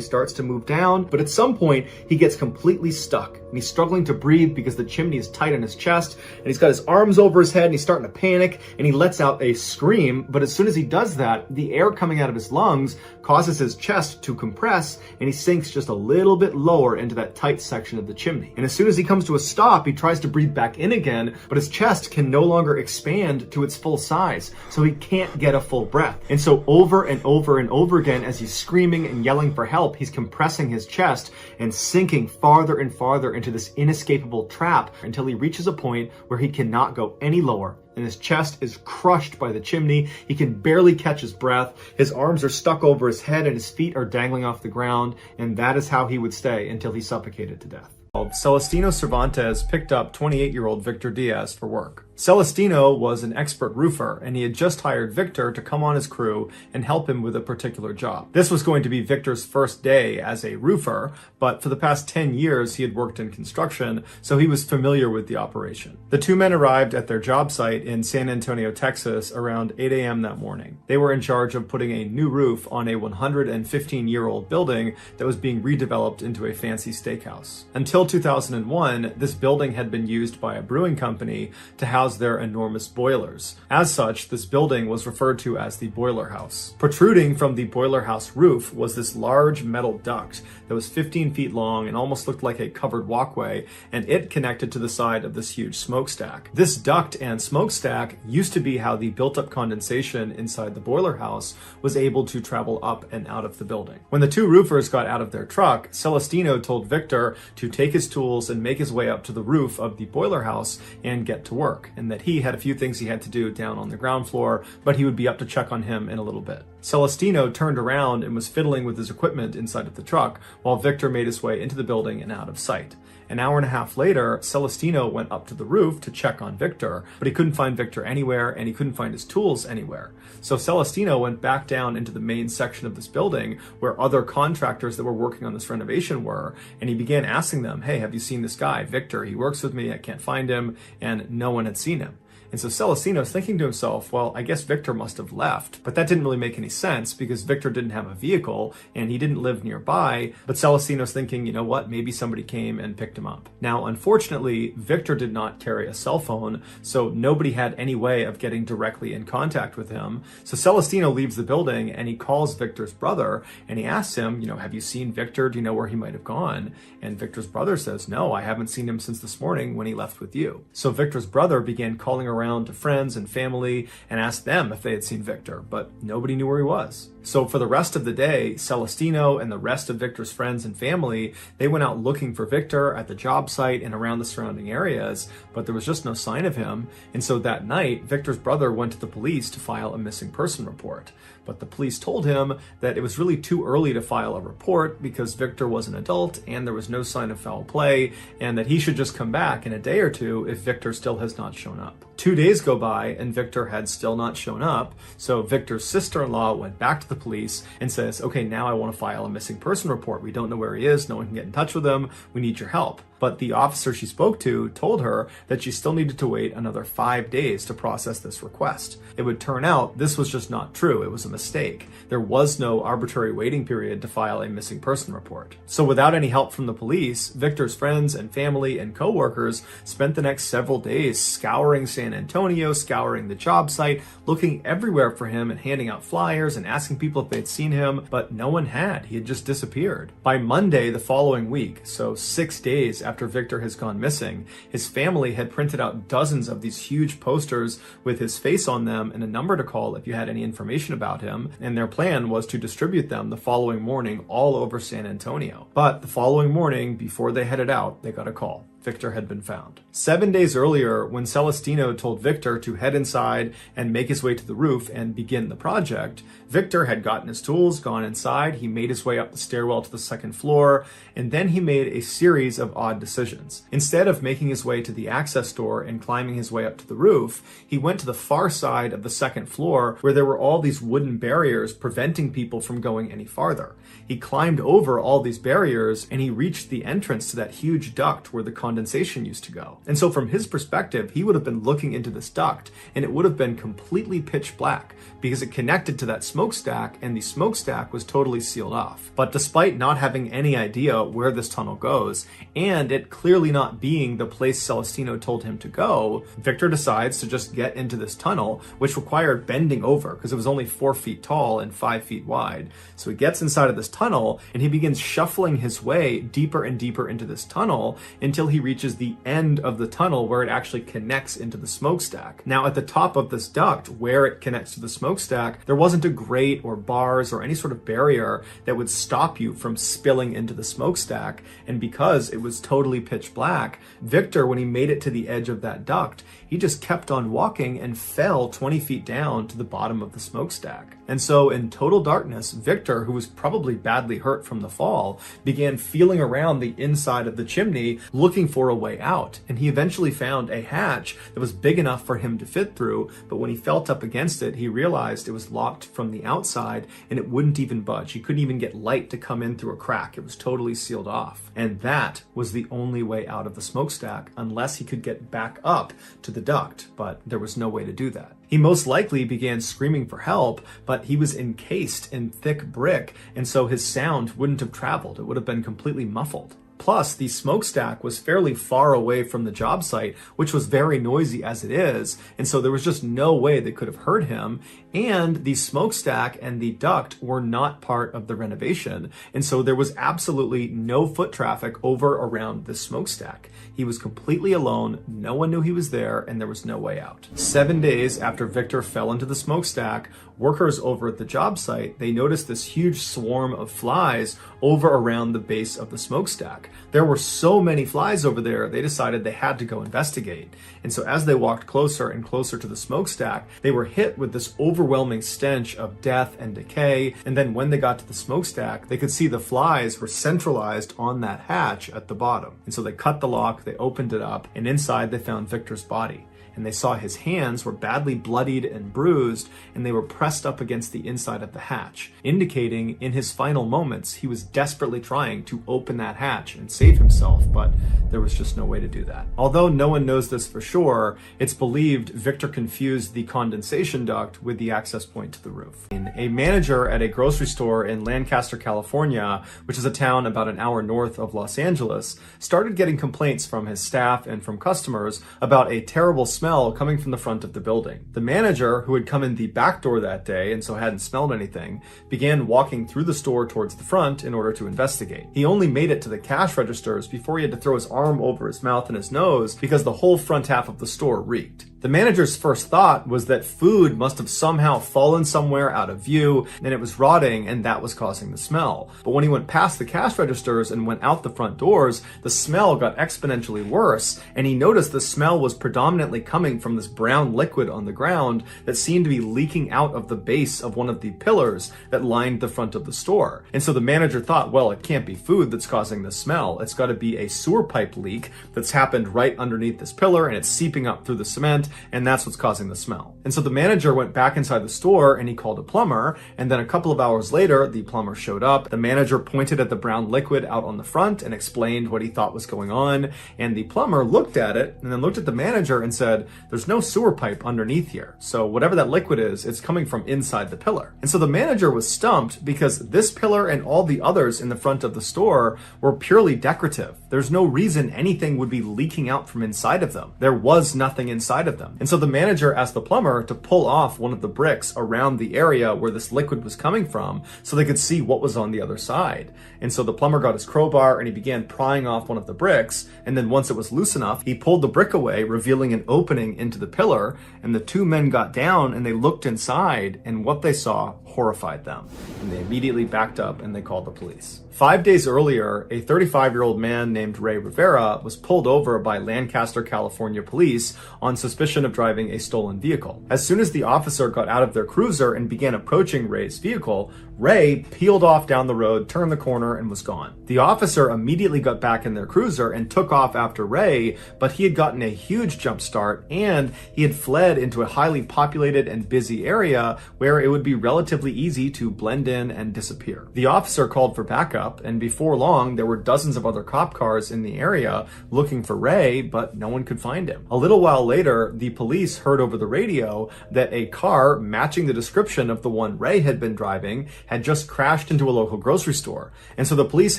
starts to move down, but at some point, he gets completely stuck. And he's struggling to breathe because the chimney is tight on his chest, and he's got his arms over his head, and he's starting to panic, and he lets out a scream. But as soon as he does that, the air coming out of his lungs causes his chest to compress, and he sinks just a little bit lower into that tight section of the chimney. And as soon as he comes to a stop, he tries to breathe back in again, but his chest can no longer expand to its full size, so he can't get a full breath. And so over and over and over again, as he's screaming and yelling for help, he's compressing his chest and sinking farther and farther into this inescapable trap until he reaches a point where he cannot go any lower. And his chest is crushed by the chimney. He can barely catch his breath. His arms are stuck over his head and his feet are dangling off the ground. And that is how he would stay until he suffocated to death. Celestino Cervantes picked up 28-year-old Victor Diaz for work. Celestino was an expert roofer, and he had just hired Victor to come on his crew and help him with a particular job. This was going to be Victor's first day as a roofer, but for the past 10 years he had worked in construction, so he was familiar with the operation. The two men arrived at their job site in San Antonio, Texas around 8 a.m. that morning. They were in charge of putting a new roof on a 115-year-old building that was being redeveloped into a fancy steakhouse. Until 2001, this building had been used by a brewing company to house their enormous boilers. As such, this building was referred to as the boiler house. Protruding from the boiler house roof was this large metal duct that was 15 feet long and almost looked like a covered walkway, and it connected to the side of this huge smokestack. This duct and smokestack used to be how the built-up condensation inside the boiler house was able to travel up and out of the building. When the two roofers got out of their truck, Celestino told Victor to take his tools and make his way up to the roof of the boiler house and get to work, and that he had a few things he had to do down on the ground floor, but he would be up to check on him in a little bit. Celestino turned around and was fiddling with his equipment inside of the truck while Victor made his way into the building and out of sight. An hour and a half later, Celestino went up to the roof to check on Victor, but he couldn't find Victor anywhere, and he couldn't find his tools anywhere. So Celestino went back down into the main section of this building where other contractors that were working on this renovation were, and he began asking them, hey, have you seen this guy, Victor? He works with me, I can't find him, and no one had seen him. And so Celestino's thinking to himself, well, I guess Victor must have left. But that didn't really make any sense because Victor didn't have a vehicle and he didn't live nearby. But Celestino's thinking, you know what, maybe somebody came and picked him up. Now, unfortunately, Victor did not carry a cell phone, so nobody had any way of getting directly in contact with him. So Celestino leaves the building and he calls Victor's brother and he asks him, you know, have you seen Victor? Do you know where he might have gone? And Victor's brother says, no, I haven't seen him since this morning when he left with you. So Victor's brother began calling around to friends and family and asked them if they had seen Victor, but nobody knew where he was. So for the rest of the day, Celestino and the rest of Victor's friends and family, they went out looking for Victor at the job site and around the surrounding areas, but there was just no sign of him. And so that night, Victor's brother went to the police to file a missing person report. But the police told him that it was really too early to file a report because Victor was an adult and there was no sign of foul play, and that he should just come back in a day or two if Victor still has not shown up. 2 days go by and Victor had still not shown up, so Victor's sister-in-law went back to the police and says, okay, now I want to file a missing person report. We don't know where he is, no one can get in touch with him, we need your help. But the officer she spoke to told her that she still needed to wait another 5 days to process this request. It would turn out this was just not true, it was a mistake. There was no arbitrary waiting period to file a missing person report. So without any help from the police, Victor's friends and family and co-workers spent the next several days scouring San Antonio, scouring the job site, looking everywhere for him and handing out flyers and asking people if they'd seen him, but no one had. He had just disappeared. By Monday the following week, so 6 days after Victor has gone missing, his family had printed out dozens of these huge posters with his face on them and a number to call if you had any information about him, and their plan was to distribute them the following morning all over San Antonio. But the following morning, before they headed out, they got a call. Victor had been found. 7 days earlier, when Celestino told Victor to head inside and make his way to the roof and begin the project, Victor had gotten his tools, gone inside, he made his way up the stairwell to the second floor, and then he made a series of odd decisions. Instead of making his way to the access door and climbing his way up to the roof, he went to the far side of the second floor where there were all these wooden barriers preventing people from going any farther. He climbed over all these barriers and he reached the entrance to that huge duct where the condensation used to go. And so from his perspective, he would have been looking into this duct and it would have been completely pitch black because it connected to that smokestack and the smokestack was totally sealed off. But despite not having any idea where this tunnel goes and it clearly not being the place Celestino told him to go, Victor decides to just get into this tunnel, which required bending over because it was only 4 feet tall and 5 feet wide. So he gets inside of this tunnel and he begins shuffling his way deeper and deeper into this tunnel until he reaches the end of the tunnel where it actually connects into the smokestack. Now at the top of this duct where it connects to the smokestack, there wasn't a grate or bars or any sort of barrier that would stop you from spilling into the smokestack, and because it was totally pitch black, Victor, when he made it to the edge of that duct, he just kept on walking and fell 20 feet down to the bottom of the smokestack. And so in total darkness, Victor, who was probably badly hurt from the fall, began feeling around the inside of the chimney looking for a way out. And he eventually found a hatch that was big enough for him to fit through, but when he felt up against it, he realized it was locked from the outside and it wouldn't even budge. He couldn't even get light to come in through a crack. It was totally sealed off. And that was the only way out of the smokestack unless he could get back up to the duct, but there was no way to do that. He most likely began screaming for help, but he was encased in thick brick, and so his sound wouldn't have traveled. It would have been completely muffled. Plus, the smokestack was fairly far away from the job site, which was very noisy as it is, and so there was just no way they could have heard him, and the smokestack and the duct were not part of the renovation, and so there was absolutely no foot traffic over around the smokestack. He was completely alone, no one knew he was there, and there was no way out. 7 days after Victor fell into the smokestack, workers over at the job site, they noticed this huge swarm of flies over around the base of the smokestack. There were so many flies over there, they decided they had to go investigate. And so as they walked closer and closer to the smokestack, they were hit with this overwhelming stench of death and decay. And then when they got to the smokestack, they could see the flies were centralized on that hatch at the bottom. And so they cut the lock, they opened it up, and inside they found Victor's body. And they saw his hands were badly bloodied and bruised, and they were pressed up against the inside of the hatch, indicating in his final moments he was desperately trying to open that hatch and save himself, but there was just no way to do that. Although no one knows this for sure, it's believed Victor confused the condensation duct with the access point to the roof. A manager at a grocery store in Lancaster, California, which is a town about an hour north of Los Angeles, started getting complaints from his staff and from customers about a terrible smell smell coming from the front of the building. The manager, who had come in the back door that day and so hadn't smelled anything, began walking through the store towards the front in order to investigate. He only made it to the cash registers before he had to throw his arm over his mouth and his nose because the whole front half of the store reeked. The manager's first thought was that food must have somehow fallen somewhere out of view and it was rotting, and that was causing the smell. But when he went past the cash registers and went out the front doors, the smell got exponentially worse, and he noticed the smell was predominantly coming from this brown liquid on the ground that seemed to be leaking out of the base of one of the pillars that lined the front of the store. And so the manager thought, well, it can't be food that's causing the smell. It's got to be a sewer pipe leak that's happened right underneath this pillar, and it's seeping up through the cement, and that's what's causing the smell. And so the manager went back inside the store and he called a plumber, and then a couple of hours later, the plumber showed up. The manager pointed at the brown liquid out on the front and explained what he thought was going on, and the plumber looked at it and then looked at the manager and said, there's no sewer pipe underneath here, so whatever that liquid is, it's coming from inside the pillar. And so the manager was stumped because this pillar and all the others in the front of the store were purely decorative. There's no reason anything would be leaking out from inside of them. There was nothing inside of them. And so the manager asked the plumber to pull off one of the bricks around the area where this liquid was coming from so they could see what was on the other side. And so the plumber got his crowbar and he began prying off one of the bricks, and then once it was loose enough, he pulled the brick away, revealing an opening into the pillar, and the two men got down and they looked inside, and what they saw horrified them. And they immediately backed up and they called the police. 5 days earlier, a 35-year-old man named Ray Rivera was pulled over by Lancaster, California police on suspicion of driving a stolen vehicle. As soon as the officer got out of their cruiser and began approaching Ray's vehicle, Ray peeled off down the road, turned the corner, and was gone. The officer immediately got back in their cruiser and took off after Ray, but he had gotten a huge jump start and he had fled into a highly populated and busy area where it would be relatively easy to blend in and disappear. The officer called for backup, and before long, there were dozens of other cop cars in the area looking for Ray, but no one could find him. A little while later, the police heard over the radio that a car matching the description of the one Ray had been driving had just crashed into a local grocery store. And so the police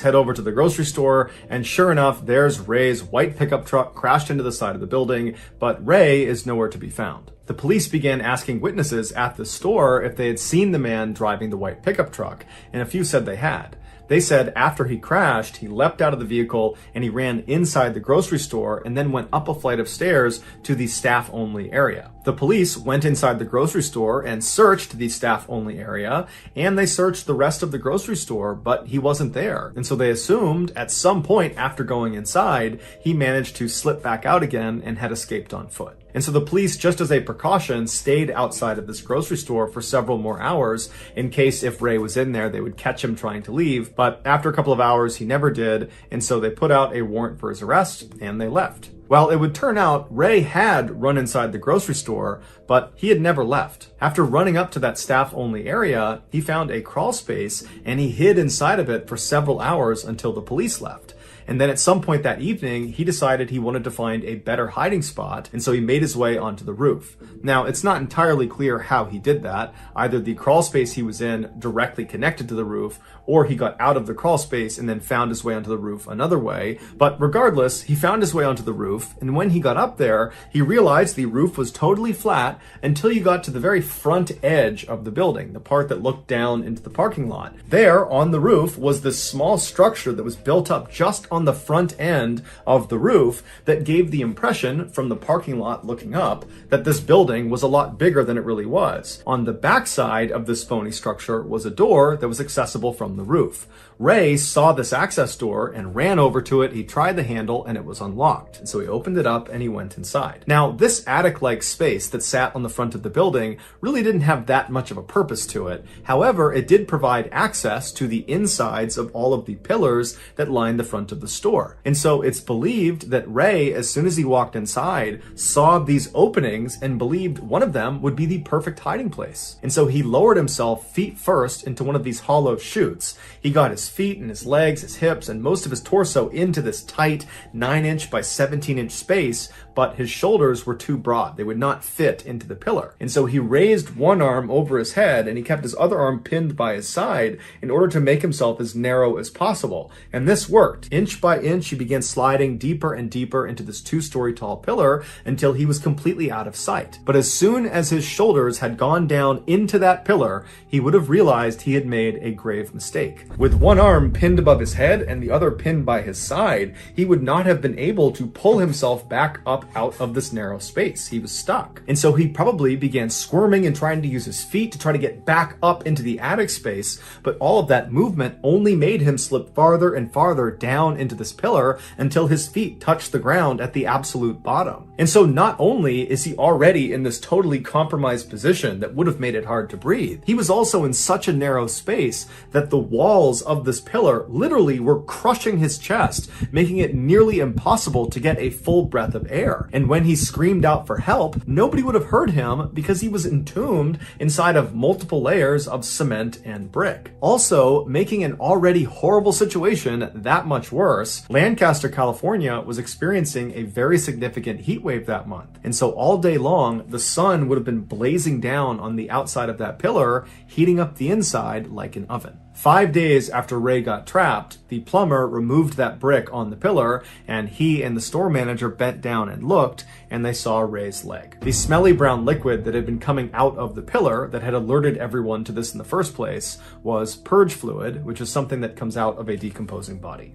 head over to the grocery store, and sure enough, there's Ray's white pickup truck crashed into the side of the building, but Ray is nowhere to be found. The police began asking witnesses at the store if they had seen the man driving the white pickup truck, and a few said they had. They said after he crashed, he leapt out of the vehicle and he ran inside the grocery store and then went up a flight of stairs to the staff-only area. The police went inside the grocery store and searched the staff-only area, and they searched the rest of the grocery store, but he wasn't there. And so they assumed at some point after going inside, he managed to slip back out again and had escaped on foot. And so the police, just as a precaution, stayed outside of this grocery store for several more hours in case if Ray was in there, they would catch him trying to leave. But after a couple of hours, he never did. And so they put out a warrant for his arrest and they left. Well, it would turn out Ray had run inside the grocery store, but he had never left. After running up to that staff-only area, he found a crawl space and he hid inside of it for several hours until the police left. And then at some point that evening, he decided he wanted to find a better hiding spot, and so he made his way onto the roof. Now, it's not entirely clear how he did that. Either the crawl space he was in directly connected to the roof, or he got out of the crawl space and then found his way onto the roof another way. But regardless, he found his way onto the roof, and when he got up there, he realized the roof was totally flat until you got to the very front edge of the building, the part that looked down into the parking lot. There, on the roof, was this small structure that was built up just on the front end of the roof that gave the impression from the parking lot looking up that this building was a lot bigger than it really was. On the backside of this phony structure was a door that was accessible from the roof. Ray saw this access door and ran over to it. He tried the handle and it was unlocked. And so he opened it up and he went inside. Now, this attic-like space that sat on the front of the building really didn't have that much of a purpose to it. However, it did provide access to the insides of all of the pillars that lined the front of the store. And so it's believed that Ray, as soon as he walked inside, saw these openings and believed one of them would be the perfect hiding place. And so he lowered himself feet first into one of these hollow chutes. He got his feet and his legs, his hips, and most of his torso into this tight 9-inch by 17-inch space, but his shoulders were too broad. They would not fit into the pillar. And so he raised one arm over his head and he kept his other arm pinned by his side in order to make himself as narrow as possible. And this worked. Inch by inch, he began sliding deeper and deeper into this 2-story tall pillar until he was completely out of sight. But as soon as his shoulders had gone down into that pillar, he would have realized he had made a grave mistake. With one arm pinned above his head and the other pinned by his side, he would not have been able to pull himself back up out of this narrow space. He was stuck. And so he probably began squirming and trying to use his feet to try to get back up into the attic space, but all of that movement only made him slip farther and farther down into this pillar until his feet touched the ground at the absolute bottom. And so not only is he already in this totally compromised position that would have made it hard to breathe, he was also in such a narrow space that the walls of this pillar literally were crushing his chest, making it nearly impossible to get a full breath of air. And when he screamed out for help, nobody would have heard him because he was entombed inside of multiple layers of cement and brick. Also, making an already horrible situation that much worse, Lancaster, California was experiencing a very significant heat wave that month. And so all day long, the sun would have been blazing down on the outside of that pillar, heating up the inside like an oven. 5 days after Ray got trapped, the plumber removed that brick on the pillar, and he and the store manager bent down and looked, and they saw Ray's leg. The smelly brown liquid that had been coming out of the pillar that had alerted everyone to this in the first place was purge fluid, which is something that comes out of a decomposing body.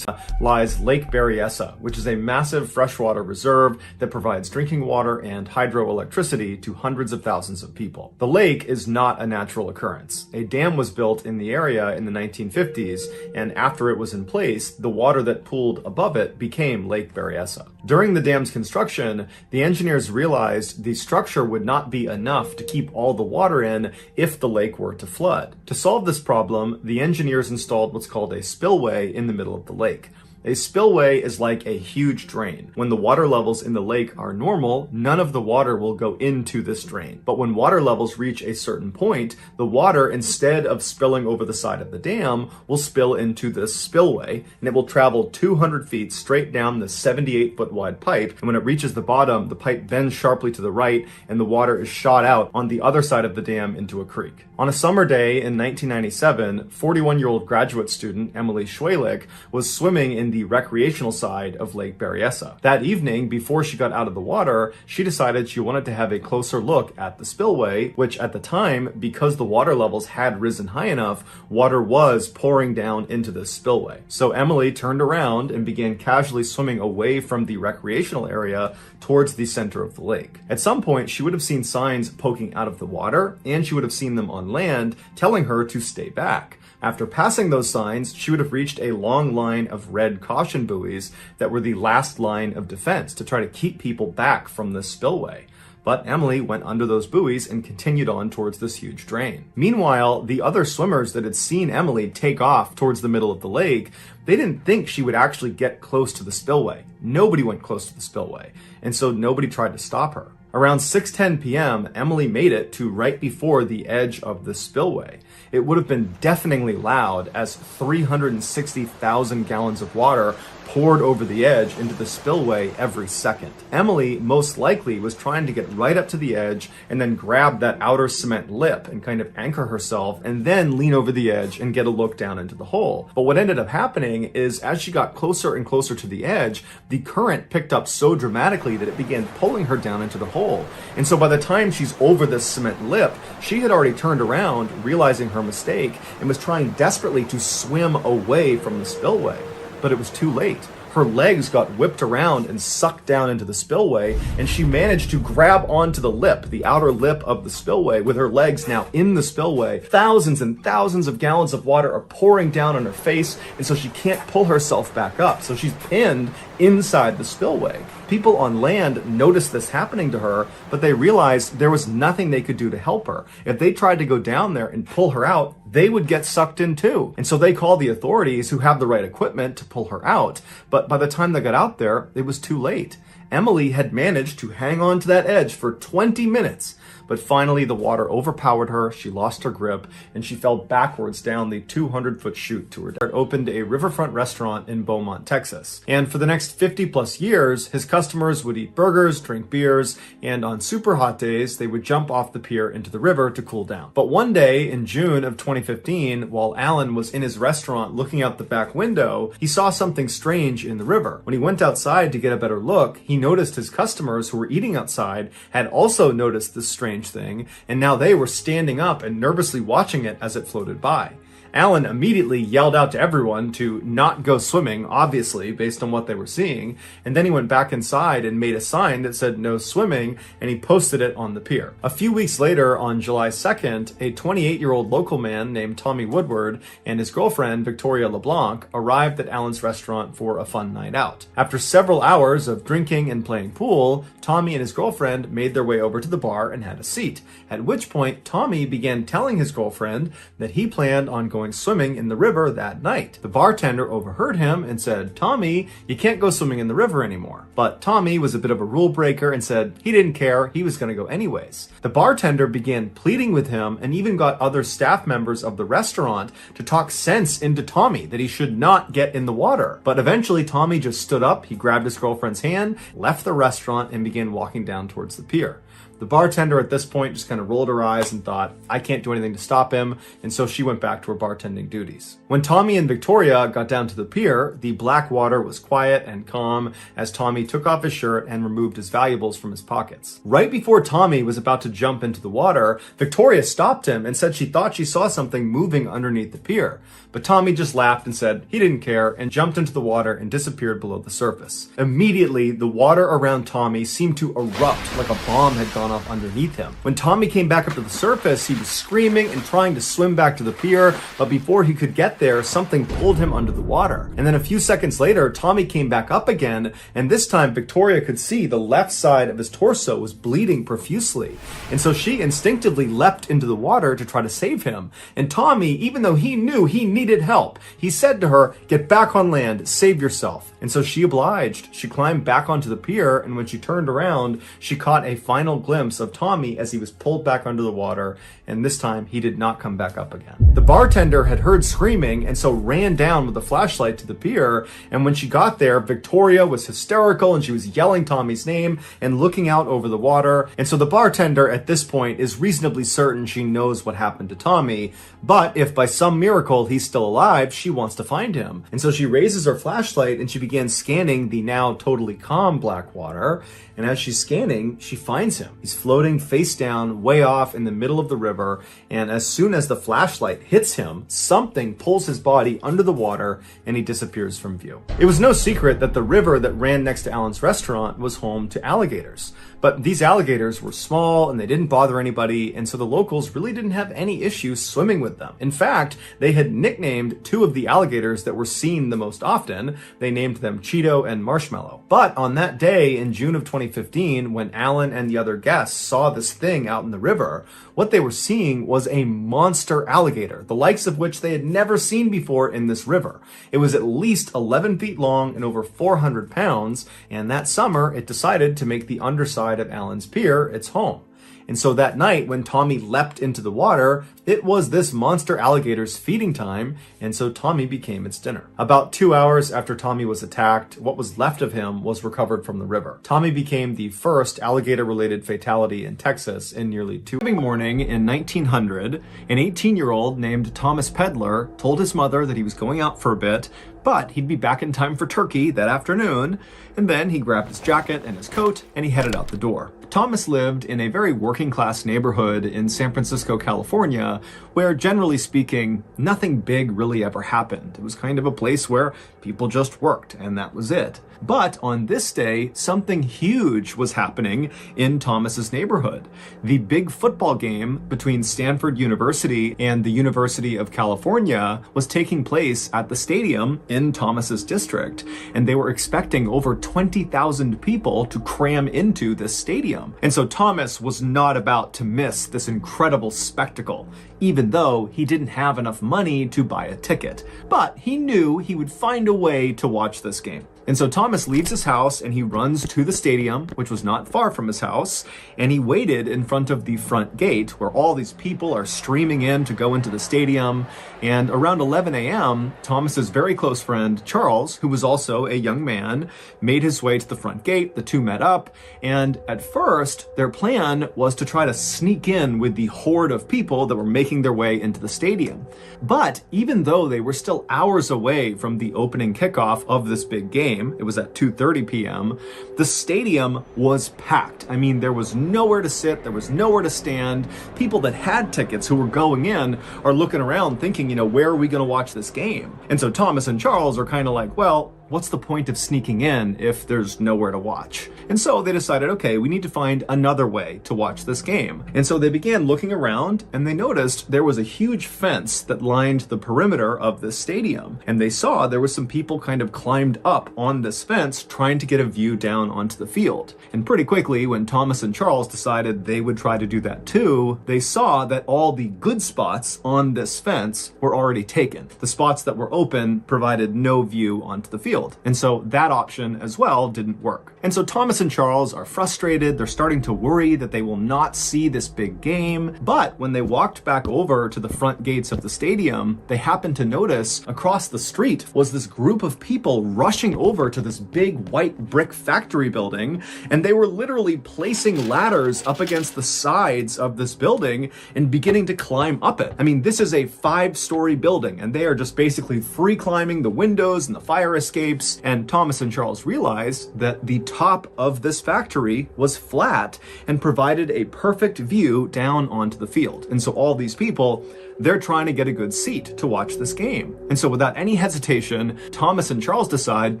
Lies Lake Berryessa, which is a massive freshwater reserve that provides drinking water and hydroelectricity to hundreds of thousands of people. The lake is not a natural occurrence. A dam was built in the area in the 1950s, and after it was in place, the water that pooled above it became Lake Berryessa. During the dam's construction, the engineers realized the structure would not be enough to keep all the water in if the lake were to flood. To solve this problem, the engineers installed what's called a spillway in the middle of the lake. A spillway is like a huge drain. When the water levels in the lake are normal, none of the water will go into this drain. But when water levels reach a certain point, the water, instead of spilling over the side of the dam, will spill into this spillway, and it will travel 200 feet straight down the 78-foot wide pipe. And when it reaches the bottom, the pipe bends sharply to the right, and the water is shot out on the other side of the dam into a creek. On a summer day in 1997, 41-year-old graduate student Emily Schwalick was swimming in the recreational side of Lake Berryessa. That evening, before she got out of the water, she decided she wanted to have a closer look at the spillway, which at the time, because the water levels had risen high enough, water was pouring down into the spillway. So Emily turned around and began casually swimming away from the recreational area towards the center of the lake. At some point, she would have seen signs poking out of the water, and she would have seen them on land telling her to stay back. After passing those signs, she would have reached a long line of red caution buoys that were the last line of defense to try to keep people back from this spillway. But Emily went under those buoys and continued on towards this huge drain. Meanwhile, the other swimmers that had seen Emily take off towards the middle of the lake, they didn't think she would actually get close to the spillway. Nobody went close to the spillway, and so nobody tried to stop her. Around 6:10 p.m., Emily made it to right before the edge of the spillway. It would have been deafeningly loud as 360,000 gallons of water poured over the edge into the spillway every second. Emily most likely was trying to get right up to the edge and then grab that outer cement lip and kind of anchor herself and then lean over the edge and get a look down into the hole. But what ended up happening is as she got closer and closer to the edge, the current picked up so dramatically that it began pulling her down into the hole. And so by the time she's over this cement lip, she had already turned around, realizing her mistake, and was trying desperately to swim away from the spillway. But it was too late. Her legs got whipped around and sucked down into the spillway, and she managed to grab onto the lip, the outer lip of the spillway, with her legs now in the spillway. Thousands and thousands of gallons of water are pouring down on her face, and so she can't pull herself back up. So she's pinned inside the spillway. People on land noticed this happening to her, but they realized there was nothing they could do to help her. If they tried to go down there and pull her out, they would get sucked in too. And so they called the authorities, who have the right equipment to pull her out. But by the time they got out there, it was too late. Emily had managed to hang on to that edge for 20 minutes, but finally the water overpowered her, she lost her grip, and she fell backwards down the 200-foot chute to her death. It opened a riverfront restaurant in Beaumont, Texas. And for the next 50 plus years, his customers would eat burgers, drink beers, and on super hot days, they would jump off the pier into the river to cool down. But one day in June of 2015, while Allen was in his restaurant looking out the back window, he saw something strange in the river. When he went outside to get a better look, he noticed his customers who were eating outside had also noticed this strange thing, and now they were standing up and nervously watching it as it floated by. Allen immediately yelled out to everyone to not go swimming, obviously, based on what they were seeing, and then he went back inside and made a sign that said no swimming, and he posted it on the pier. A few weeks later, on July 2nd, a 28-year-old local man named Tommy Woodward and his girlfriend, Victoria LeBlanc, arrived at Allen's restaurant for a fun night out. After several hours of drinking and playing pool, Tommy and his girlfriend made their way over to the bar and had a seat, at which point Tommy began telling his girlfriend that he planned on going swimming in the river that night. The bartender overheard him and said, "Tommy, you can't go swimming in the river anymore." But Tommy was a bit of a rule breaker and said he didn't care, he was going to go anyways. The bartender began pleading with him and even got other staff members of the restaurant to talk sense into Tommy that he should not get in the water. But eventually Tommy just stood up, he grabbed his girlfriend's hand, left the restaurant, and began walking down towards the pier. The bartender at this point just kind of rolled her eyes and thought, I can't do anything to stop him, and so she went back to her bartending duties. When Tommy and Victoria got down to the pier, the black water was quiet and calm as Tommy took off his shirt and removed his valuables from his pockets. Right before Tommy was about to jump into the water, Victoria stopped him and said she thought she saw something moving underneath the pier. But Tommy just laughed and said he didn't care and jumped into the water and disappeared below the surface. Immediately, the water around Tommy seemed to erupt like a bomb had gone off underneath him. When Tommy came back up to the surface, he was screaming and trying to swim back to the pier, but before he could get there, something pulled him under the water. And then a few seconds later, Tommy came back up again, and this time Victoria could see the left side of his torso was bleeding profusely. And so she instinctively leapt into the water to try to save him. And Tommy, even though he knew he needed help, he said to her, "Get back on land, save yourself." And so she obliged. She climbed back onto the pier, and when she turned around, she caught a final glimpse of Tommy as he was pulled back under the water, and this time he did not come back up again. The bartender had heard screaming and so ran down with a flashlight to the pier, and when she got there, Victoria was hysterical and she was yelling Tommy's name and looking out over the water, and so the bartender at this point is reasonably certain she knows what happened to Tommy, but if by some miracle he's still alive, she wants to find him. And so she raises her flashlight and she began scanning the now totally calm black water, and as she's scanning, she finds him. He's floating face down way off in the middle of the river, and as soon as the flashlight hits him, something pulls his body under the water and he disappears from view. It was no secret that the river that ran next to Allen's restaurant was home to alligators. But these alligators were small and they didn't bother anybody, and so the locals really didn't have any issues swimming with them. In fact, they had nicknamed two of the alligators that were seen the most often. They named them Cheeto and Marshmallow. But on that day in June of 2015, when Allen and the other guests saw this thing out in the river, what they were seeing was a monster alligator, the likes of which they had never seen before in this river. It was at least 11 feet long and over 400 pounds, and that summer it decided to make the underside of Allen's pier its home. And so that night, when Tommy leapt into the water, it was this monster alligator's feeding time, and so Tommy became its dinner. About 2 hours after Tommy was attacked, what was left of him was recovered from the river. Tommy became the first alligator-related fatality in Texas in nearly 2 morning in 1900, an 18-year-old named Thomas Pedler told his mother that he was going out for a bit, but he'd be back in time for turkey that afternoon, and then he grabbed his jacket and his coat, and he headed out the door. Thomas lived in a very working-class neighborhood in San Francisco, California, where, generally speaking, nothing big really ever happened. It was kind of a place where people just worked, and that was it. But on this day, something huge was happening in Thomas's neighborhood. The big football game between Stanford University and the University of California was taking place at the stadium in Thomas's district, and they were expecting over 20,000 people to cram into this stadium. And so Thomas was not about to miss this incredible spectacle, even though he didn't have enough money to buy a ticket. But he knew he would find a way to watch this game. And so Thomas leaves his house and he runs to the stadium, which was not far from his house, and he waited in front of the front gate where all these people are streaming in to go into the stadium. And around 11 a.m., Thomas's very close friend, Charles, who was also a young man, made his way to the front gate. The two met up, and at first, their plan was to try to sneak in with the horde of people that were making their way into the stadium. But even though they were still hours away from the opening kickoff of this big game, it was at 2:30 p.m., the stadium was packed. I mean, there was nowhere to sit, there was nowhere to stand. People that had tickets who were going in are looking around thinking, where are we going to watch this game? And so Thomas and Charles are kind of like, well, what's the point of sneaking in if there's nowhere to watch? And so they decided, okay, we need to find another way to watch this game. And so they began looking around and they noticed there was a huge fence that lined the perimeter of this stadium. And they saw there was some people kind of climbed up on this fence trying to get a view down onto the field. And pretty quickly, when Thomas and Charles decided they would try to do that too, they saw that all the good spots on this fence were already taken. The spots that were open provided no view onto the field. And so that option as well didn't work. And so Thomas and Charles are frustrated. They're starting to worry that they will not see this big game. But when they walked back over to the front gates of the stadium, they happened to notice across the street was this group of people rushing over to this big white brick factory building. And they were literally placing ladders up against the sides of this building and beginning to climb up it. I mean, this is a 5-story building and they are just basically free climbing the windows and the fire escape. And Thomas and Charles realized that the top of this factory was flat and provided a perfect view down onto the field. And so all these people, they're trying to get a good seat to watch this game. And so without any hesitation, Thomas and Charles decide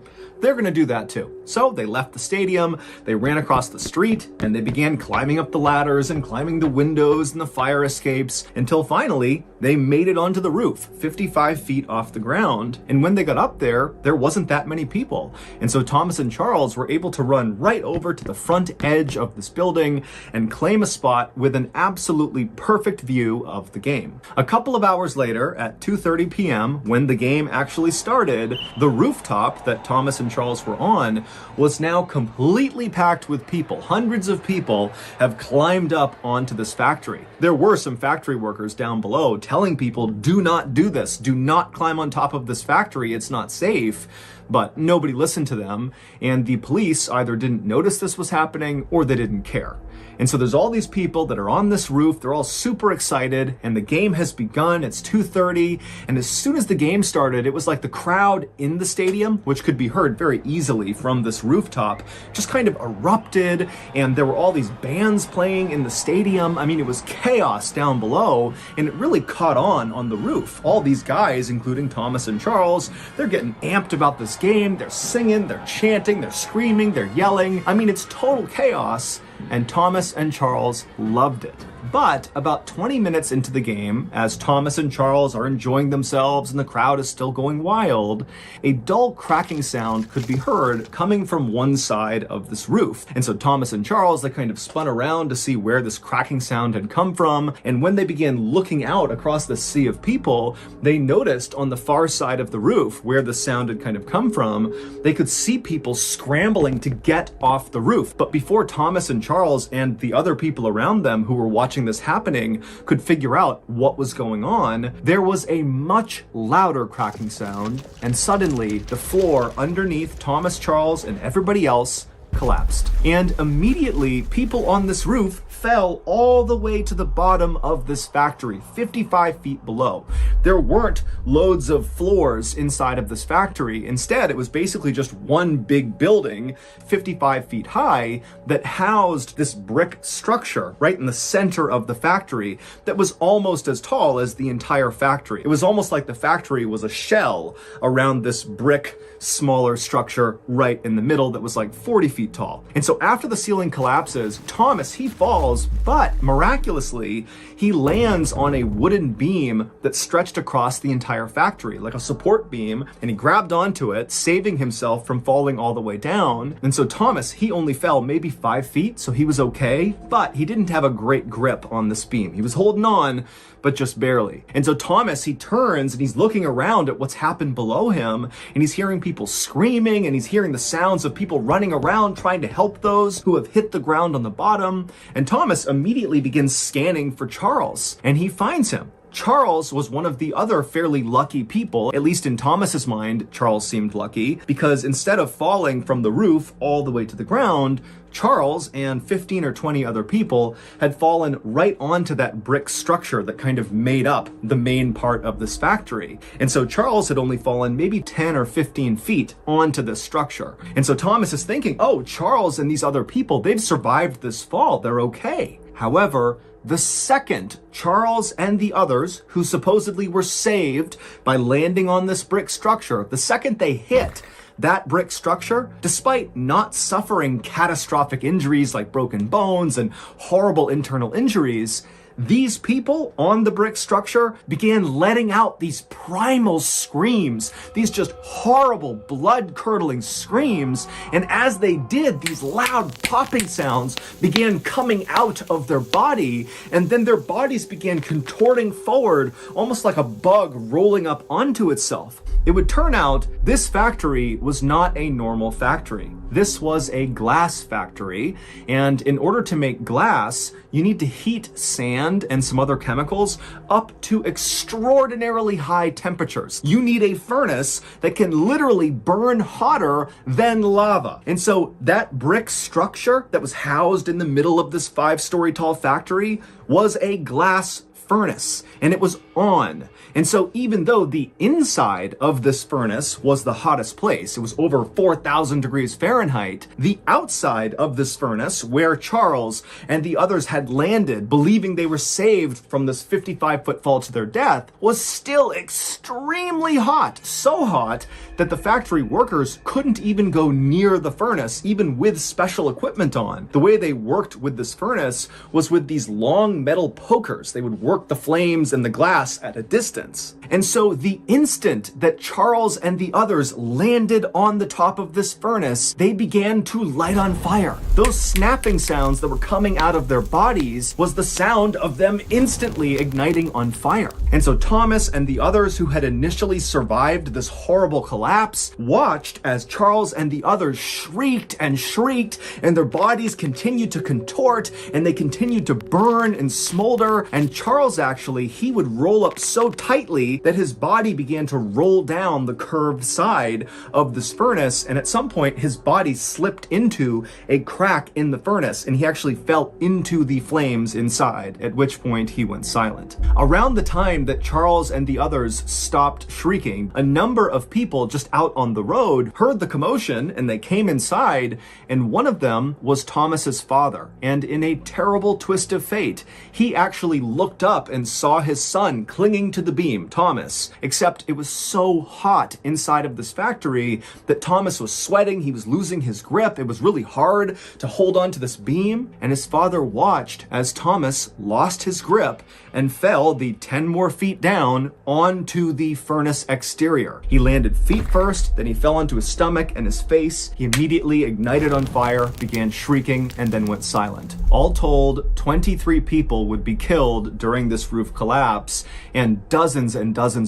they're going to do that too. So they left the stadium, they ran across the street, and they began climbing up the ladders and climbing the windows and the fire escapes until finally they made it onto the roof, 55 feet off the ground. And when they got up there wasn't that many people. And so Thomas and Charles were able to run right over to the front edge of this building and claim a spot with an absolutely perfect view of the game. A couple of hours later, at 2:30 p.m., when the game actually started, the rooftop that Thomas and Charles were on was now completely packed with people. Hundreds of people have climbed up onto this factory. There were some factory workers down below telling people, do not do this. Do not climb on top of this factory. It's not safe. But nobody listened to them, and the police either didn't notice this was happening or they didn't care. And so there's all these people that are on this roof, they're all super excited, and the game has begun. It's 2:30, and as soon as the game started, it was like the crowd in the stadium, which could be heard very easily from this rooftop, just kind of erupted, and there were all these bands playing in the stadium. I mean, it was chaos down below, and it really caught on the roof. All these guys, including Thomas and Charles, they're getting amped about this game, they're singing, they're chanting, they're screaming, they're yelling. I mean, it's total chaos, and Thomas and Charles loved it. But about 20 minutes into the game, as Thomas and Charles are enjoying themselves and the crowd is still going wild, a dull cracking sound could be heard coming from one side of this roof. And so Thomas and Charles, they kind of spun around to see where this cracking sound had come from. And when they began looking out across the sea of people, they noticed on the far side of the roof where the sound had kind of come from, they could see people scrambling to get off the roof. But before Thomas and Charles and the other people around them who were watching this happening could figure out what was going on, there was a much louder cracking sound, and suddenly the floor underneath Thomas, Charles, and everybody else collapsed. And immediately, people on this roof fell all the way to the bottom of this factory, 55 feet below. There weren't loads of floors inside of this factory. Instead, it was basically just one big building, 55 feet high, that housed this brick structure right in the center of the factory that was almost as tall as the entire factory. It was almost like the factory was a shell around this brick, smaller structure right in the middle that was like 40 feet feet tall. And so after the ceiling collapses, Thomas, he falls, but miraculously, he lands on a wooden beam that stretched across the entire factory, like a support beam, and he grabbed onto it, saving himself from falling all the way down. And so Thomas, he only fell maybe 5 feet, so he was okay, but he didn't have a great grip on this beam. He was holding on, but just barely. And so Thomas, he turns and he's looking around at what's happened below him, and he's hearing people screaming, and he's hearing the sounds of people running around trying to help those who have hit the ground on the bottom. And Thomas immediately begins scanning for Charles, and he finds him. Charles was one of the other fairly lucky people, at least in Thomas's mind, Charles seemed lucky, because instead of falling from the roof all the way to the ground, Charles and 15 or 20 other people had fallen right onto that brick structure that kind of made up the main part of this factory. And so Charles had only fallen maybe 10 or 15 feet onto this structure. And so Thomas is thinking, oh, Charles and these other people, they've survived this fall, they're okay. However, the second Charles and the others, who supposedly were saved by landing on this brick structure, the second they hit that brick structure, despite not suffering catastrophic injuries like broken bones and horrible internal injuries, these people on the brick structure began letting out these primal screams, these just horrible, blood-curdling screams. And as they did, these loud popping sounds began coming out of their body, and then their bodies began contorting forward, almost like a bug rolling up onto itself. It would turn out this factory was not a normal factory. This was a glass factory, and in order to make glass, you need to heat sand and some other chemicals up to extraordinarily high temperatures. You need a furnace that can literally burn hotter than lava. And so that brick structure that was housed in the middle of this 5-story tall factory was a glass furnace, and it was on. And so even though the inside of this furnace was the hottest place, it was over 4,000 degrees Fahrenheit, the outside of this furnace, where Charles and the others had landed, believing they were saved from this 55-foot fall to their death, was still extremely hot. So hot that the factory workers couldn't even go near the furnace, even with special equipment on. The way they worked with this furnace was with these long metal pokers. They would work the flames and the glass at a distance. And so the instant that Charles and the others landed on the top of this furnace, they began to light on fire. Those snapping sounds that were coming out of their bodies was the sound of them instantly igniting on fire. And so Thomas and the others who had initially survived this horrible collapse watched as Charles and the others shrieked and shrieked, and their bodies continued to contort, and they continued to burn and smolder. And Charles, actually, he would roll up so tightly that his body began to roll down the curved side of this furnace, and at some point his body slipped into a crack in the furnace, and he actually fell into the flames inside, at which point he went silent. Around the time that Charles and the others stopped shrieking, a number of people just out on the road heard the commotion, and they came inside, and one of them was Thomas's father. And in a terrible twist of fate, he actually looked up and saw his son clinging to the beam, Thomas, except it was so hot inside of this factory that Thomas was sweating, he was losing his grip, it was really hard to hold on to this beam, and his father watched as Thomas lost his grip and fell the 10 more feet down onto the furnace exterior. He landed feet first, then he fell onto his stomach and his face. He immediately ignited on fire, began shrieking, and then went silent. All told, 23 people would be killed during this roof collapse, and dozens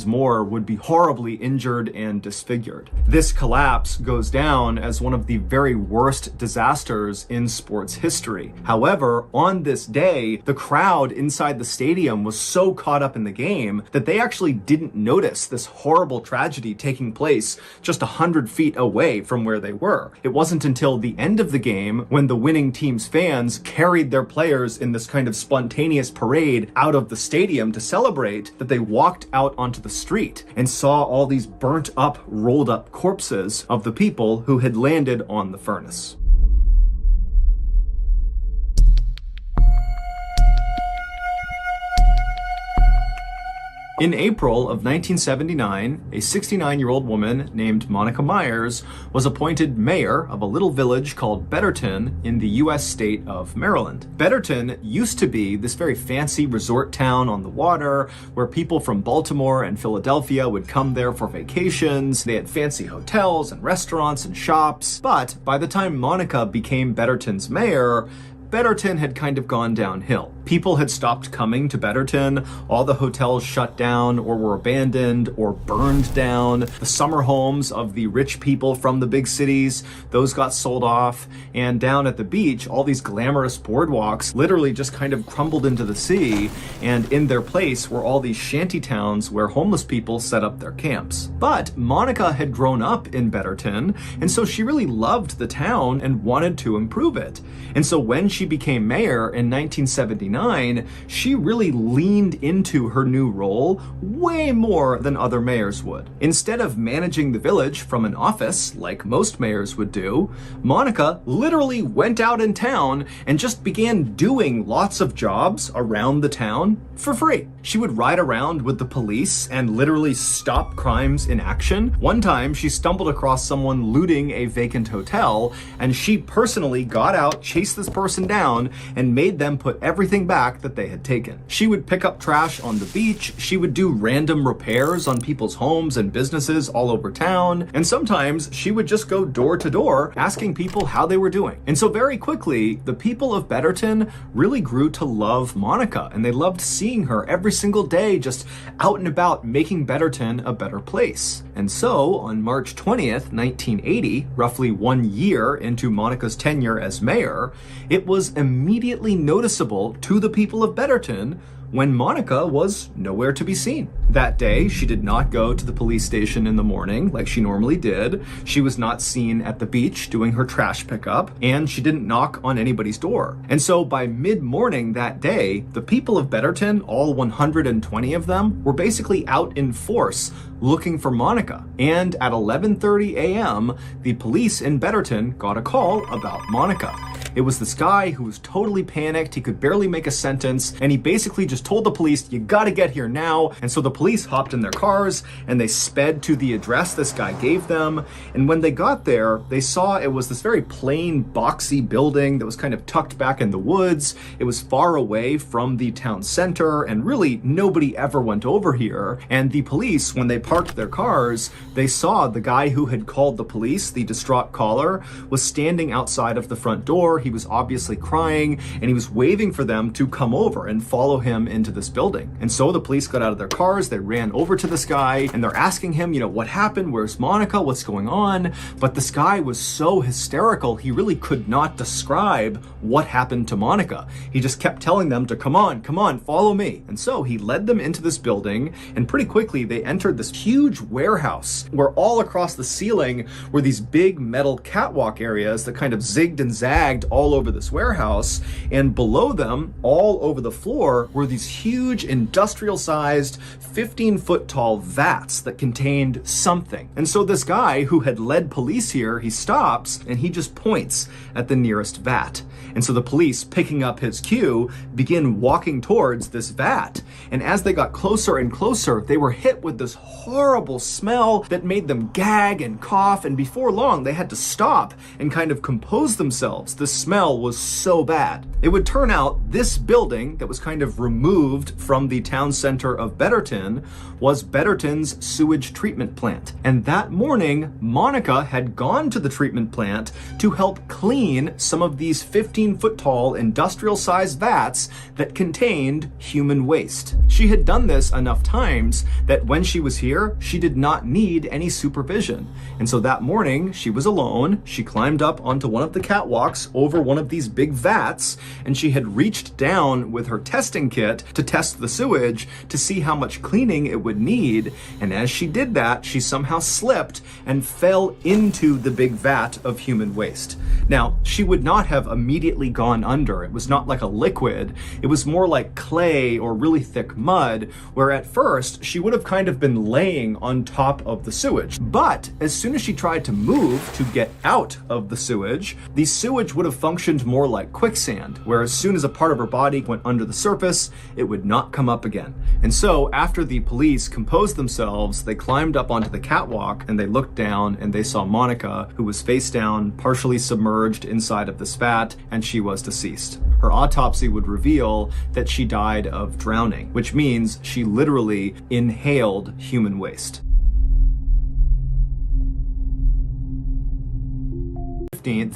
more would be horribly injured and disfigured. This collapse goes down as one of the very worst disasters in sports history. However, on this day, the crowd inside the stadium was so caught up in the game that they actually didn't notice this horrible tragedy taking place just 100 feet away from where they were. It wasn't until the end of the game, when the winning team's fans carried their players in this kind of spontaneous parade out of the stadium to celebrate, that they walked out onto the street and saw all these burnt up, rolled up corpses of the people who had landed on the furnace. In April of 1979, a 69-year-old woman named Monica Myers was appointed mayor of a little village called Betterton in the U.S. state of Maryland. Betterton used to be this very fancy resort town on the water where people from Baltimore and Philadelphia would come there for vacations. They had fancy hotels and restaurants and shops. But by the time Monica became Betterton's mayor, Betterton had kind of gone downhill. People had stopped coming to Betterton, all the hotels shut down or were abandoned or burned down. The summer homes of the rich people from the big cities, those got sold off. And down at the beach, all these glamorous boardwalks literally just kind of crumbled into the sea. And in their place were all these shanty towns where homeless people set up their camps. But Monica had grown up in Betterton, and so she really loved the town and wanted to improve it. And so when she became mayor in 1979, she really leaned into her new role way more than other mayors would. Instead of managing the village from an office, like most mayors would do, Monica literally went out in town and just began doing lots of jobs around the town for free. She would ride around with the police and literally stop crimes in action. One time, she stumbled across someone looting a vacant hotel, and she personally got out, chased this person down, and made them put everything back that they had taken. She would pick up trash on the beach, she would do random repairs on people's homes and businesses all over town, and sometimes she would just go door to door asking people how they were doing. And so very quickly, the people of Betterton really grew to love Monica, and they loved seeing her every single day just out and about making Betterton a better place. And so on March 20th, 1980, roughly 1 year into Monica's tenure as mayor, it was immediately noticeable to the people of Betterton when Monica was nowhere to be seen. That day, she did not go to the police station in the morning like she normally did. She was not seen at the beach doing her trash pickup, and she didn't knock on anybody's door. And so by mid-morning that day, the people of Betterton, all 120 of them, were basically out in force looking for Monica. And at 11:30 a.m., the police in Betterton got a call about Monica. It was this guy who was totally panicked. He could barely make a sentence, and he basically just told the police, "You gotta get here now." And so the police hopped in their cars and they sped to the address this guy gave them. And when they got there, they saw it was this very plain, boxy building that was kind of tucked back in the woods. It was far away from the town center, and really nobody ever went over here. And the police, when they parked their cars, they saw the guy who had called the police, the distraught caller, was standing outside of the front door. He was obviously crying, and he was waving for them to come over and follow him into this building. And so the police got out of their cars, they ran over to this guy, and they're asking him, what happened? Where's Monica? What's going on? But this guy was so hysterical, he really could not describe what happened to Monica. He just kept telling them to come on, follow me. And so he led them into this building, and pretty quickly they entered this huge warehouse where all across the ceiling were these big metal catwalk areas that kind of zigged and zagged all over this warehouse, and below them, all over the floor, were these huge industrial-sized 15-foot tall vats that contained something. And so this guy who had led police here, he stops and he just points at the nearest vat. And so the police, picking up his cue, begin walking towards this vat. And as they got closer and closer, they were hit with this horrible smell that made them gag and cough, and before long they had to stop and kind of compose themselves. The smell was so bad. It would turn out this building that was kind of removed from the town center of Betterton was Betterton's sewage treatment plant. And that morning, Monica had gone to the treatment plant to help clean some of these 15-foot tall industrial-sized vats that contained human waste. She had done this enough times that when she was here, she did not need any supervision. And so that morning, she was alone. She climbed up onto one of the catwalks over one of these big vats, and she had reached down with her testing kit to test the sewage to see how much cleaning it would need. And as she did that, she somehow slipped and fell into the big vat of human waste. Now, she would not have immediately gone under. It was not like a liquid. It was more like clay or really thick mud, where at first she would have kind of been laying on top of the sewage. But as soon as she tried to move to get out of the sewage would have functioned more like quicksand, where as soon as a part of her body went under the surface, it would not come up again. And so after the police composed themselves, they climbed up onto the catwalk and they looked down and they saw Monica, who was face down, partially submerged inside of this vat, and she was deceased. Her autopsy would reveal that she died of drowning, which means she literally inhaled human waste.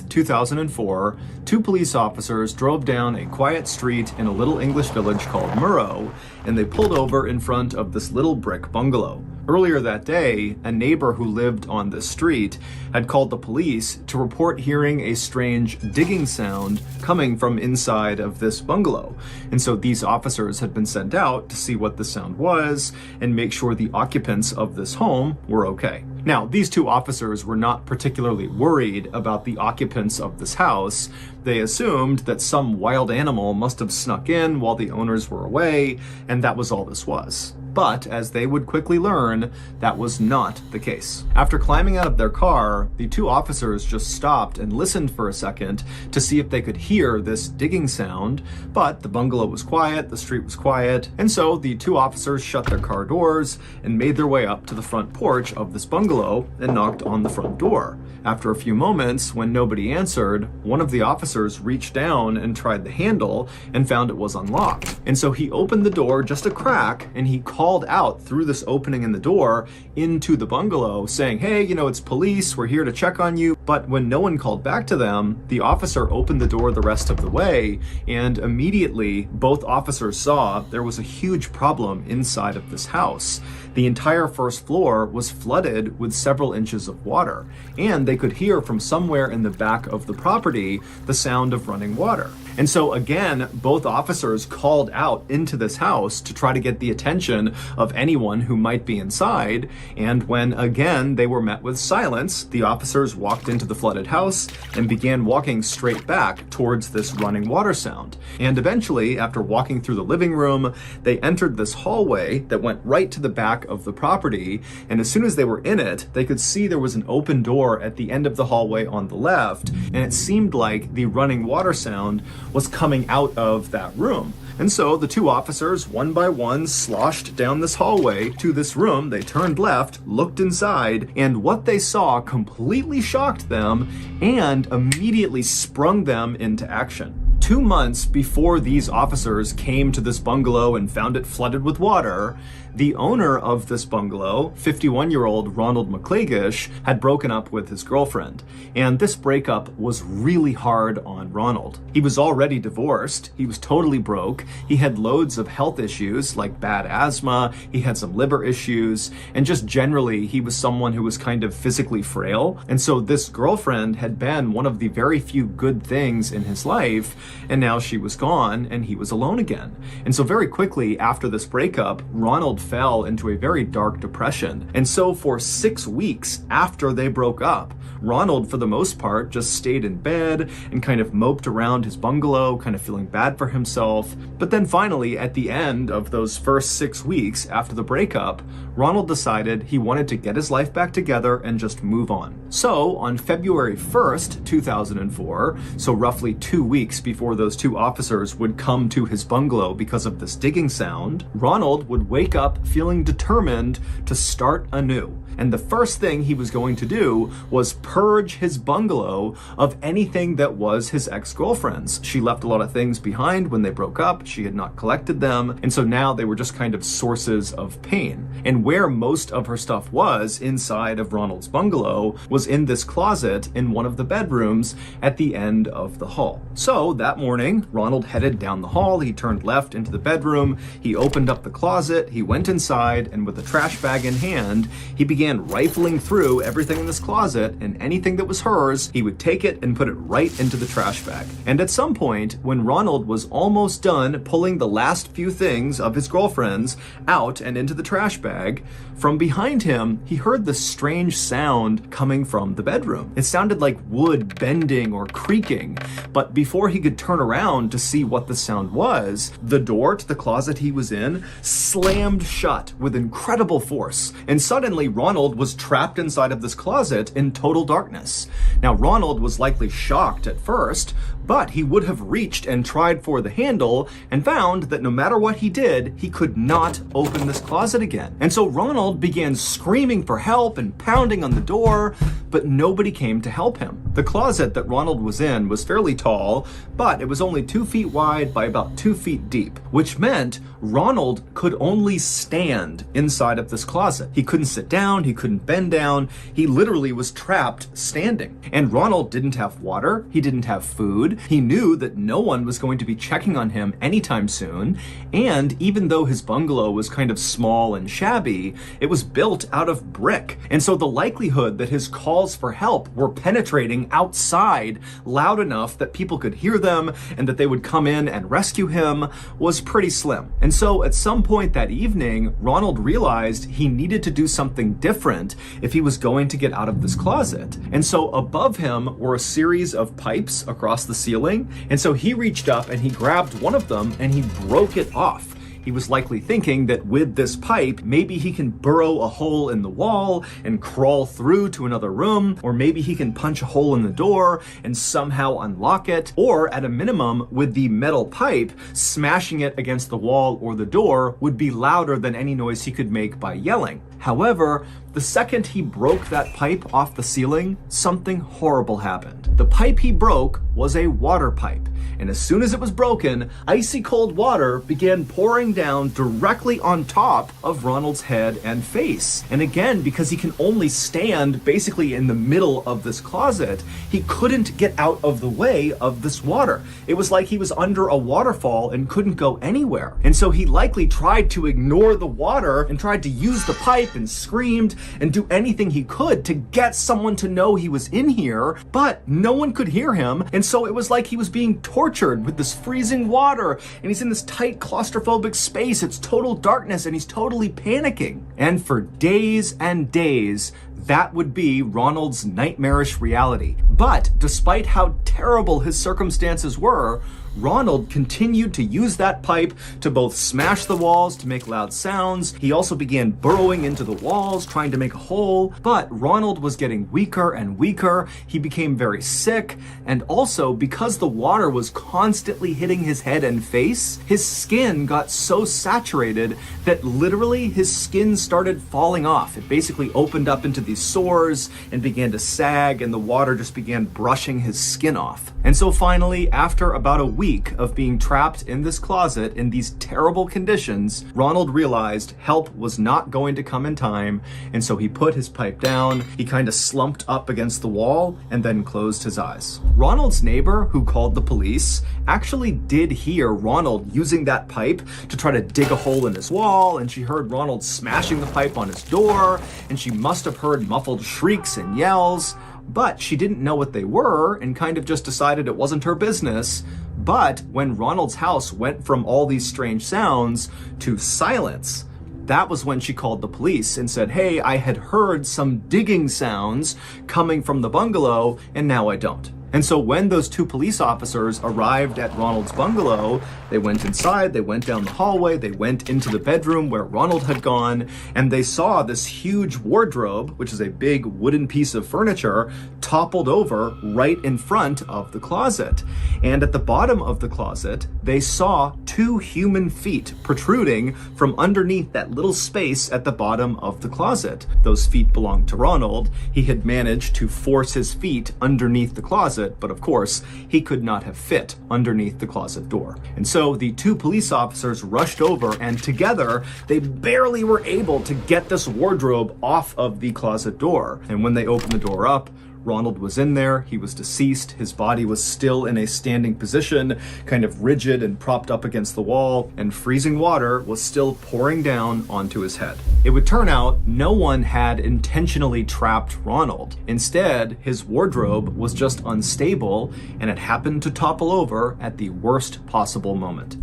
2004, two police officers drove down a quiet street in a little English village called Murrow, and they pulled over in front of this little brick bungalow. Earlier that day, a neighbor who lived on this street had called the police to report hearing a strange digging sound coming from inside of this bungalow. And so these officers had been sent out to see what the sound was and make sure the occupants of this home were okay. Now, these two officers were not particularly worried about the occupants of this house. They assumed that some wild animal must have snuck in while the owners were away, and that was all this was. But, as they would quickly learn, that was not the case. After climbing out of their car, the two officers just stopped and listened for a second to see if they could hear this digging sound, but the bungalow was quiet, the street was quiet, and so the two officers shut their car doors and made their way up to the front porch of this bungalow and knocked on the front door. After a few moments, when nobody answered, one of the officers reached down and tried the handle and found it was unlocked. And so he opened the door just a crack and he called out through this opening in the door into the bungalow saying, "Hey, it's police, we're here to check on you." But when no one called back to them, the officer opened the door the rest of the way, and immediately both officers saw there was a huge problem inside of this house. The entire first floor was flooded with several inches of water, and they could hear from somewhere in the back of the property the sound of running water. And so again, both officers called out into this house to try to get the attention of anyone who might be inside, and when again they were met with silence, the officers walked into the flooded house and began walking straight back towards this running water sound. And eventually, after walking through the living room, they entered this hallway that went right to the back of the property, and as soon as they were in it, they could see there was an open door at the end of the hallway on the left, and it seemed like the running water sound was coming out of that room. And so the two officers, one by one, sloshed down this hallway to this room. They turned left, looked inside, and what they saw completely shocked them and immediately sprung them into action. 2 months before these officers came to this bungalow and found it flooded with water, the owner of this bungalow, 51-year-old Ronald McClagish, had broken up with his girlfriend. And this breakup was really hard on Ronald. He was already divorced, he was totally broke, he had loads of health issues like bad asthma, he had some liver issues, and just generally he was someone who was kind of physically frail. And so this girlfriend had been one of the very few good things in his life, and now she was gone and he was alone again. And so very quickly after this breakup, Ronald fell into a very dark depression. And so for 6 weeks after they broke up, Ronald, for the most part, just stayed in bed and kind of moped around his bungalow, kind of feeling bad for himself. But then finally, at the end of those first 6 weeks after the breakup, Ronald decided he wanted to get his life back together and just move on. So on February 1st, 2004, so roughly 2 weeks before those two officers would come to his bungalow because of this digging sound, Ronald would wake up feeling determined to start anew. And the first thing he was going to do was purge his bungalow of anything that was his ex-girlfriend's. She left a lot of things behind when they broke up. She had not collected them. And so now they were just kind of sources of pain. And where most of her stuff was inside of Ronald's bungalow was in this closet in one of the bedrooms at the end of the hall. So that morning, Ronald headed down the hall. He turned left into the bedroom. He opened up the closet. He went inside, and with a trash bag in hand, he began rifling through everything in this closet, and anything that was hers, he would take it and put it right into the trash bag. And at some point, when Ronald was almost done pulling the last few things of his girlfriend's out and into the trash bag, from behind him, he heard this strange sound coming from the bedroom. It sounded like wood bending or creaking, but before he could turn turn around to see what the sound was, the door to the closet he was in slammed shut with incredible force, and suddenly Ronald was trapped inside of this closet in total darkness. Now, Ronald was likely shocked at first, but he would have reached and tried for the handle and found that no matter what he did, he could not open this closet again. And so Ronald began screaming for help and pounding on the door, but nobody came to help him. The closet that Ronald was in was fairly tall, but it was only 2 feet wide by about 2 feet deep, which meant Ronald could only stand inside of this closet. He couldn't sit down, he couldn't bend down, he literally was trapped standing. And Ronald didn't have water, he didn't have food, he knew that no one was going to be checking on him anytime soon, and even though his bungalow was kind of small and shabby, it was built out of brick. And so the likelihood that his calls for help were penetrating outside loud enough that people could hear them and that they would come in and rescue him was pretty slim. And so at some point that evening, Ronald realized he needed to do something different if he was going to get out of this closet. And so above him were a series of pipes across the ceiling. And so he reached up and he grabbed one of them and he broke it off. He was likely thinking that with this pipe, maybe he can burrow a hole in the wall and crawl through to another room, or maybe he can punch a hole in the door and somehow unlock it, or at a minimum, with the metal pipe, smashing it against the wall or the door would be louder than any noise he could make by yelling. However, the second he broke that pipe off the ceiling, something horrible happened. The pipe he broke was a water pipe, and as soon as it was broken, icy cold water began pouring down directly on top of Ronald's head and face. And again, because he can only stand basically in the middle of this closet, he couldn't get out of the way of this water. It was like he was under a waterfall and couldn't go anywhere. And so he likely tried to ignore the water and tried to use the pipe and screamed and do anything he could to get someone to know he was in here, but no one could hear him. And so it was like he was being tortured with this freezing water, and he's in this tight claustrophobic space. It's total darkness and he's totally panicking. And for days and days, that would be Ronald's nightmarish reality. But despite how terrible his circumstances were, Ronald continued to use that pipe to both smash the walls to make loud sounds. He also began burrowing into the walls, trying to make a hole. But Ronald was getting weaker and weaker. He became very sick. And also, because the water was constantly hitting his head and face, his skin got so saturated that literally his skin started falling off. It basically opened up into these sores and began to sag, and the water just began brushing his skin off. And so finally, after about a week of being trapped in this closet in these terrible conditions, Ronald realized help was not going to come in time, and so he put his pipe down, he kind of slumped up against the wall, and then closed his eyes. Ronald's neighbor, who called the police, actually did hear Ronald using that pipe to try to dig a hole in his wall, and she heard Ronald smashing the pipe on his door, and she must have heard muffled shrieks and yells, but she didn't know what they were and kind of just decided it wasn't her business. But when Ronald's house went from all these strange sounds to silence, that was when she called the police and said, "Hey, I had heard some digging sounds coming from the bungalow, and now I don't." And so when those 2 police officers arrived at Ronald's bungalow, they went inside, they went down the hallway, they went into the bedroom where Ronald had gone, and they saw this huge wardrobe, which is a big wooden piece of furniture, toppled over right in front of the closet. And at the bottom of the closet, they saw 2 human feet protruding from underneath that little space at the bottom of the closet. Those feet belonged to Ronald. He had managed to force his feet underneath the closet, but of course, he could not have fit underneath the closet door. And so the 2 police officers rushed over, and together, they barely were able to get this wardrobe off of the closet door. And when they opened the door up, Ronald was in there, he was deceased, his body was still in a standing position, kind of rigid and propped up against the wall, and freezing water was still pouring down onto his head. It would turn out no one had intentionally trapped Ronald. Instead, his wardrobe was just unstable, and it happened to topple over at the worst possible moment.